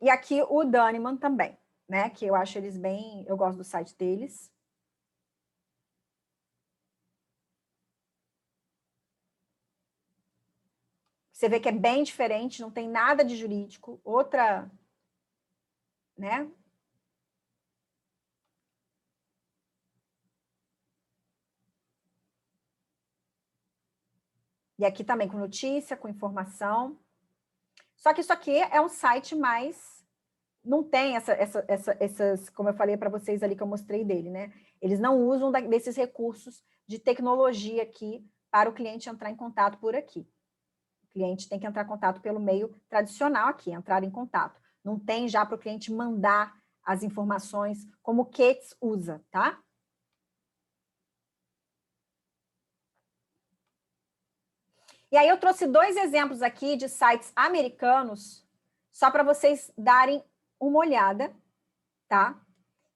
A: E aqui o Daniman também, né? Que eu acho eles bem... Eu gosto do site deles. Você vê que é bem diferente, não tem nada de jurídico. Outra, né? E aqui também com notícia, com informação. Só que isso aqui é um site mais... Não tem essas, como eu falei para vocês ali que eu mostrei dele, né? Eles não usam desses recursos de tecnologia aqui para o cliente entrar em contato por aqui. O cliente tem que entrar em contato pelo meio tradicional aqui, entrar em contato. Não tem já para o cliente mandar as informações como o Cates usa, tá? E aí eu trouxe 2 exemplos aqui de sites americanos, só para vocês darem uma olhada, tá?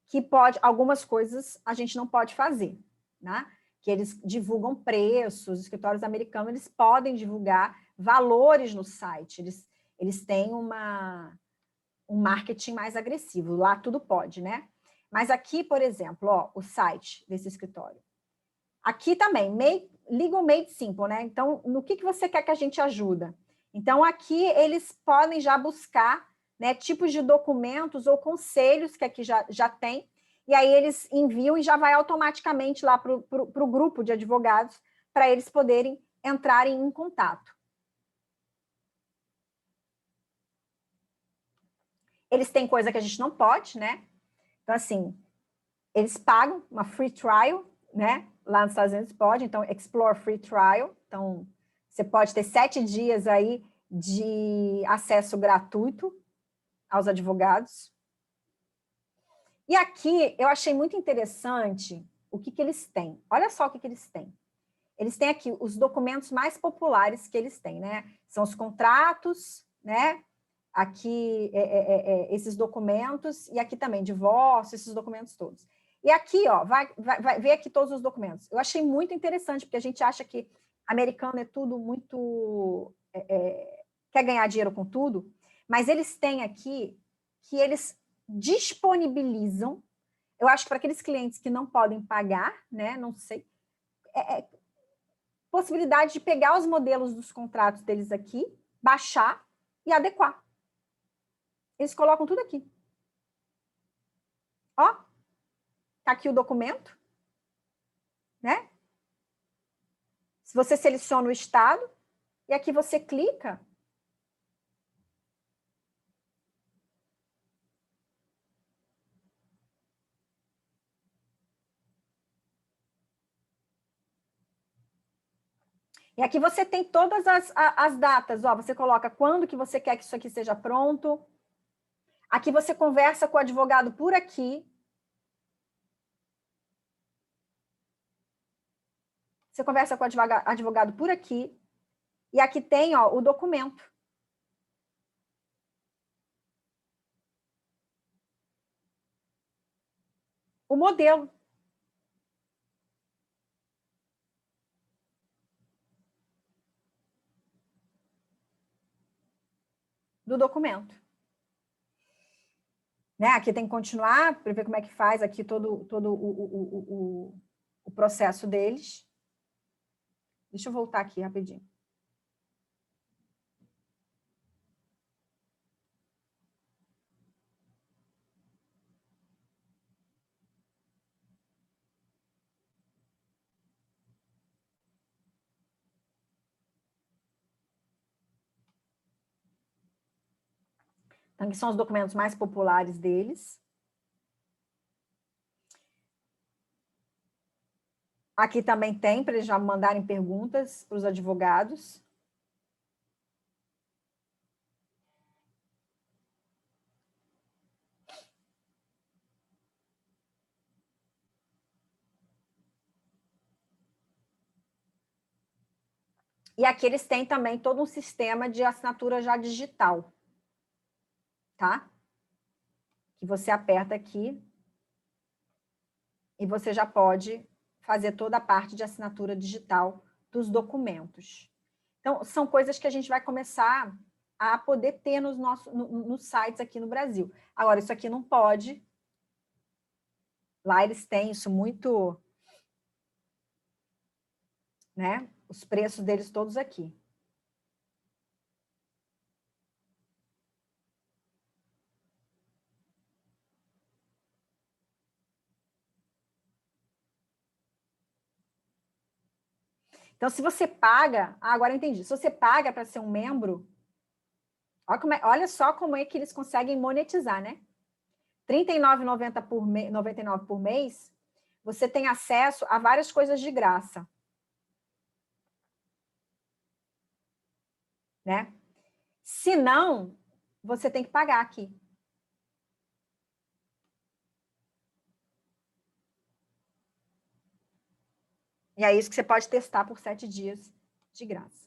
A: Que pode, algumas coisas a gente não pode fazer, né? Que eles divulgam preços, os escritórios americanos, eles podem divulgar valores no site, eles têm um marketing mais agressivo, lá tudo pode, né? Mas aqui, por exemplo, ó, o site desse escritório. Aqui também, Legal Made Simple, né? Então, no que você quer que a gente ajuda? Então, aqui eles podem já buscar, né, tipos de documentos ou conselhos que aqui já tem, e aí eles enviam e já vai automaticamente lá para o grupo de advogados para eles poderem entrarem em contato. Eles têm coisa que a gente não pode, né? Então, assim, eles pagam uma free trial, né? Lá nos Estados Unidos pode, então, Explore Free Trial. Então, você pode ter 7 dias aí de acesso gratuito aos advogados. E aqui, eu achei muito interessante o que eles têm. Olha só o que eles têm. Eles têm aqui os documentos mais populares que eles têm, né? São os contratos, né? Aqui, esses documentos, e aqui também, divórcio, esses documentos todos. E aqui, ó, vai ver aqui todos os documentos. Eu achei muito interessante, porque a gente acha que americano é tudo muito... quer ganhar dinheiro com tudo, mas eles têm aqui que eles disponibilizam, eu acho que para aqueles clientes que não podem pagar, né, não sei, possibilidade de pegar os modelos dos contratos deles aqui, baixar e adequar. Eles colocam tudo aqui. Ó, tá aqui o documento, né? Se você seleciona o estado, e aqui você clica. E aqui você tem todas as datas, ó, você coloca quando que você quer que isso aqui seja pronto. Aqui você conversa com o advogado por aqui. Você conversa com o advogado por aqui. E aqui tem, ó, o documento. O modelo. Do documento. Né? Aqui tem que continuar para ver como é que faz aqui todo o processo deles. Deixa eu voltar aqui rapidinho. Então, aqui são os documentos mais populares deles. Aqui também tem, para eles já mandarem perguntas para os advogados. E aqui eles têm também todo um sistema de assinatura já digital. Tá? Que você aperta aqui e você já pode fazer toda a parte de assinatura digital dos documentos. Então, são coisas que a gente vai começar a poder ter nos sites aqui no Brasil. Agora, isso aqui não pode. Lá eles têm isso muito, né? Os preços deles todos aqui. Então, se você paga... Ah, agora eu entendi. Se você paga para ser um membro, olha só como é que eles conseguem monetizar, né? R$ 39,99 por mês, você tem acesso a várias coisas de graça. Né? Se não, você tem que pagar aqui. E é isso que você pode testar por 7 dias de graça.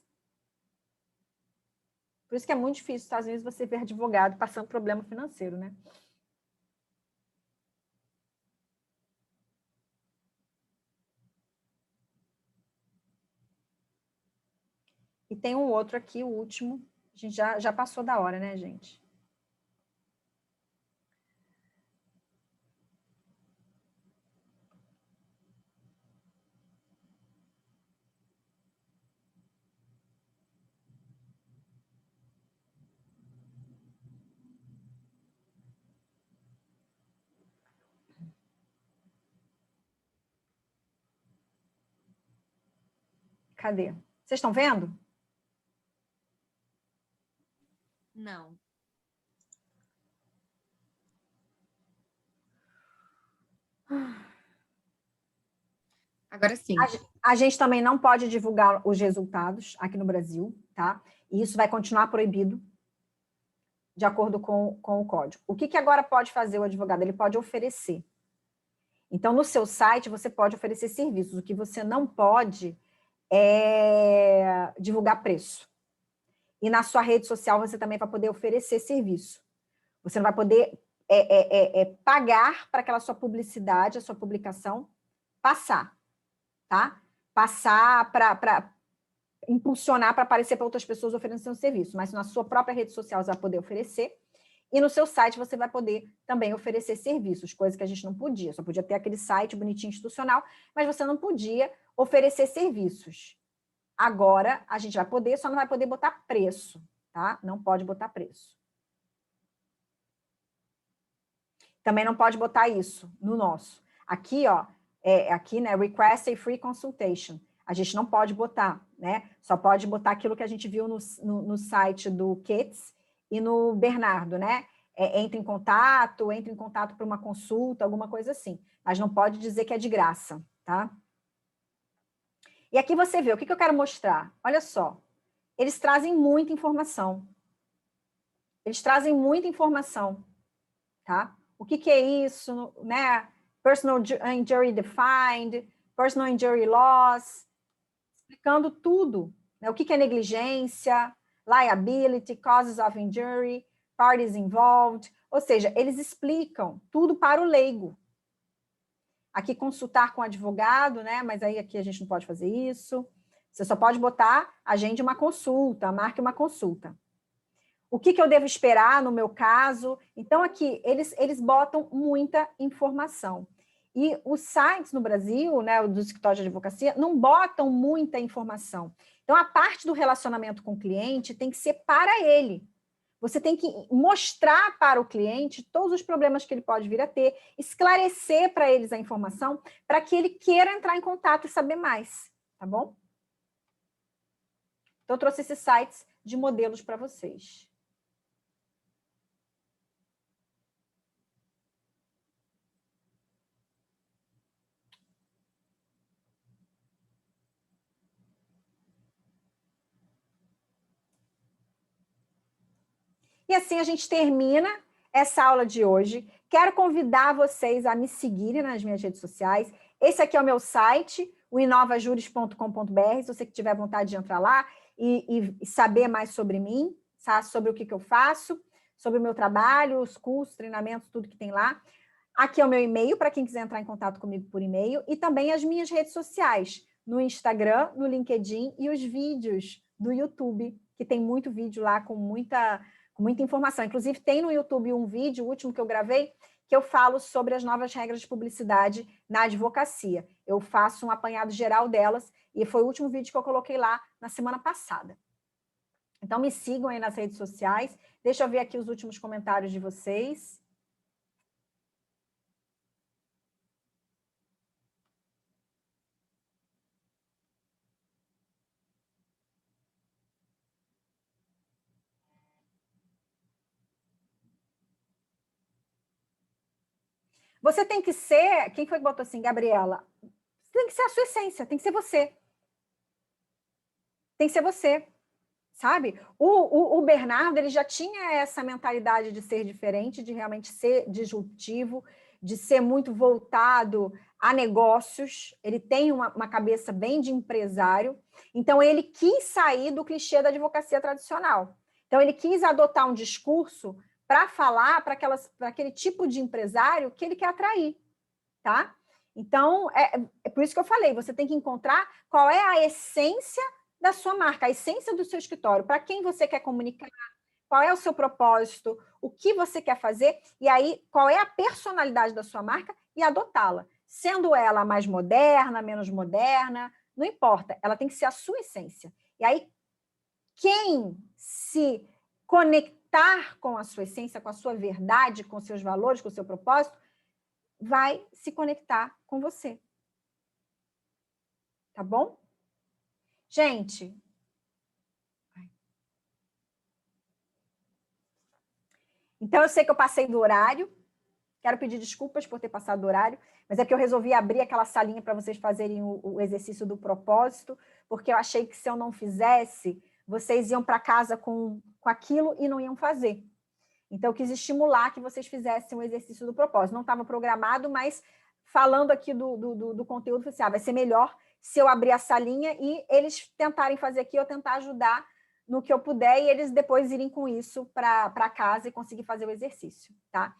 A: Por isso que é muito difícil nos Estados Unidos você ver advogado passando problema financeiro, né? E tem um outro aqui, o último. A gente já passou da hora, né, gente? Cadê? Vocês estão vendo?
D: Não. Agora sim.
A: A gente também não pode divulgar os resultados aqui no Brasil, tá? E isso vai continuar proibido, de acordo com o código. O que agora pode fazer o advogado? Ele pode oferecer. Então, no seu site, você pode oferecer serviços. O que você não pode é divulgar preço. E na sua rede social, você também vai poder oferecer serviço. Você não vai poder pagar para aquela sua publicidade, a sua publicação, passar. Tá? Passar para impulsionar para aparecer para outras pessoas oferecendo serviço. Mas na sua própria rede social, você vai poder oferecer. E no seu site você vai poder também oferecer serviços, coisa que a gente não podia. Só podia ter aquele site bonitinho institucional, mas você não podia oferecer serviços. Agora a gente vai poder, só não vai poder botar preço, tá? Não pode botar preço. Também não pode botar isso no nosso. Aqui, ó, aqui, né, request a free consultation. A gente não pode botar, né? Só pode botar aquilo que a gente viu no site do Kits e no Bernardo, né? Entre em contato para uma consulta, alguma coisa assim. Mas não pode dizer que é de graça, tá? E aqui você vê, o que eu quero mostrar? Olha só, eles trazem muita informação. Eles trazem muita informação, tá? O que é isso, né? Personal injury defined, personal injury laws, explicando tudo né? O que é negligência, liability, causes of injury, parties involved, ou seja, eles explicam tudo para o leigo. Aqui consultar com o advogado, né? Mas aí aqui a gente não pode fazer isso. Você só pode botar agende uma consulta, marque uma consulta. O que eu devo esperar no meu caso? Então, aqui, eles botam muita informação. E os sites no Brasil, né, dos escritórios de advocacia, não botam muita informação. Então, a parte do relacionamento com o cliente tem que ser para ele. Você tem que mostrar para o cliente todos os problemas que ele pode vir a ter, esclarecer para eles a informação, para que ele queira entrar em contato e saber mais, tá bom? Então, eu trouxe esses sites de modelos para vocês. E assim a gente termina essa aula de hoje. Quero convidar vocês a me seguirem nas minhas redes sociais. Esse aqui é o meu site, o inovajuris.com.br, se você que tiver vontade de entrar lá e saber mais sobre mim, sabe? Sobre o que eu faço, sobre o meu trabalho, os cursos, treinamentos, tudo que tem lá. Aqui é o meu e-mail, para quem quiser entrar em contato comigo por e-mail, e também as minhas redes sociais, no Instagram, no LinkedIn e os vídeos do YouTube, que tem muito vídeo lá com muita informação. Inclusive, tem no YouTube um vídeo, o último que eu gravei, que eu falo sobre as novas regras de publicidade na advocacia. Eu faço um apanhado geral delas, e foi o último vídeo que eu coloquei lá na semana passada. Então, me sigam aí nas redes sociais. Deixa eu ver aqui os últimos comentários de vocês. Você tem que ser... Quem foi que botou assim, Gabriela? Você tem que ser a sua essência, tem que ser você. Tem que ser você, sabe? O Bernardo, ele já tinha essa mentalidade de ser diferente, de realmente ser disruptivo, de ser muito voltado a negócios. Ele tem uma cabeça bem de empresário. Então, ele quis sair do clichê da advocacia tradicional. Então, ele quis adotar um discurso para falar para aquele tipo de empresário que ele quer atrair, tá? Então, é por isso que eu falei, você tem que encontrar qual é a essência da sua marca, a essência do seu escritório, para quem você quer comunicar, qual é o seu propósito, o que você quer fazer, e aí qual é a personalidade da sua marca e adotá-la. Sendo ela mais moderna, menos moderna, não importa, ela tem que ser a sua essência. E aí, quem se conectar com a sua essência, com a sua verdade, com seus valores, com o seu propósito, vai se conectar com você. Tá bom? Gente, então eu sei que eu passei do horário, quero pedir desculpas por ter passado do horário, mas é que eu resolvi abrir aquela salinha para vocês fazerem o exercício do propósito, porque eu achei que se eu não fizesse, vocês iam para casa com aquilo e não iam fazer. Então, eu quis estimular que vocês fizessem o exercício do propósito. Não estava programado, mas falando aqui do conteúdo, assim, vai ser melhor se eu abrir a salinha e eles tentarem fazer aqui, eu tentar ajudar no que eu puder, e eles depois irem com isso para casa e conseguir fazer o exercício, tá?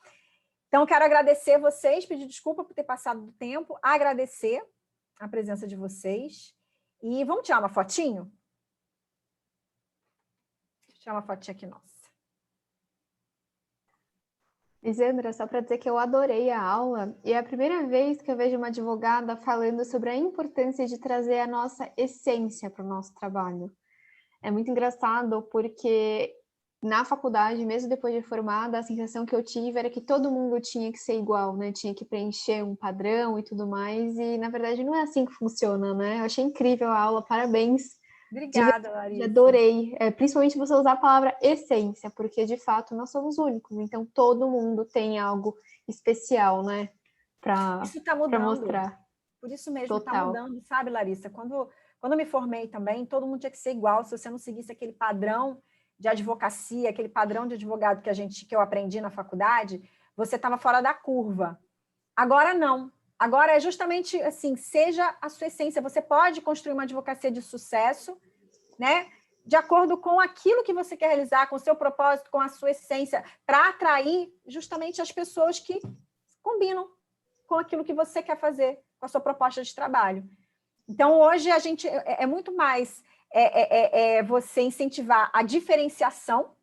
A: Então, quero agradecer vocês, pedir desculpa por ter passado do tempo, agradecer a presença de vocês. E vamos tirar uma fotinho? Deixa eu tirar uma fotinha aqui nossa.
C: Lisandra, só para dizer que eu adorei a aula, e é a primeira vez que eu vejo uma advogada falando sobre a importância de trazer a nossa essência para o nosso trabalho. É muito engraçado porque na faculdade, mesmo depois de formada, a sensação que eu tive era que todo mundo tinha que ser igual, né? Tinha que preencher um padrão e tudo mais, e na verdade não é assim que funciona, né? Eu achei incrível a aula, parabéns.
A: Obrigada, Larissa.
C: Adorei, principalmente você usar a palavra essência, porque de fato nós somos únicos, então todo mundo tem algo especial, né, para mostrar.
A: Por isso mesmo está
C: Total.
A: mudando, sabe, Larissa? Quando eu me formei também, todo mundo tinha que ser igual, se você não seguisse aquele padrão de advocacia, aquele padrão de advogado que eu aprendi na faculdade, você estava fora da curva. Agora não. Agora é justamente assim, seja a sua essência. Você pode construir uma advocacia de sucesso né? De acordo com aquilo que você quer realizar, com o seu propósito, com a sua essência, para atrair justamente as pessoas que combinam com aquilo que você quer fazer, com a sua proposta de trabalho. Então, hoje, a gente é muito mais você incentivar a diferenciação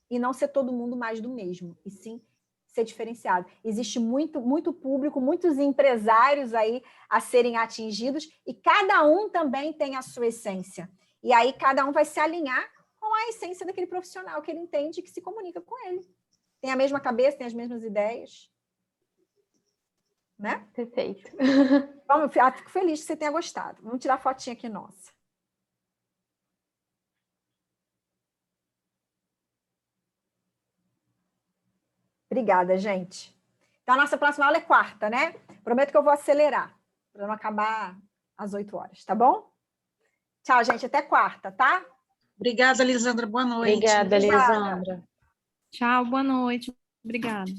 A: e não ser todo mundo mais do mesmo, e sim ser diferenciado. Existe muito público, muitos empresários aí a serem atingidos, e cada um também tem a sua essência. E aí cada um vai se alinhar com a essência daquele profissional que ele entende e que se comunica com ele. Tem a mesma cabeça, tem as mesmas ideias. Né?
C: Perfeito.
A: Fico feliz que você tenha gostado. Vamos tirar a fotinha aqui nossa. Obrigada, gente. Então, a nossa próxima aula é quarta, né? Prometo que eu vou acelerar, para não acabar às 8 horas, tá bom? Tchau, gente. Até quarta, tá?
E: Obrigada, Lisandra. Boa noite.
F: Obrigada, Lisandra.
D: Tchau, boa noite. Obrigada.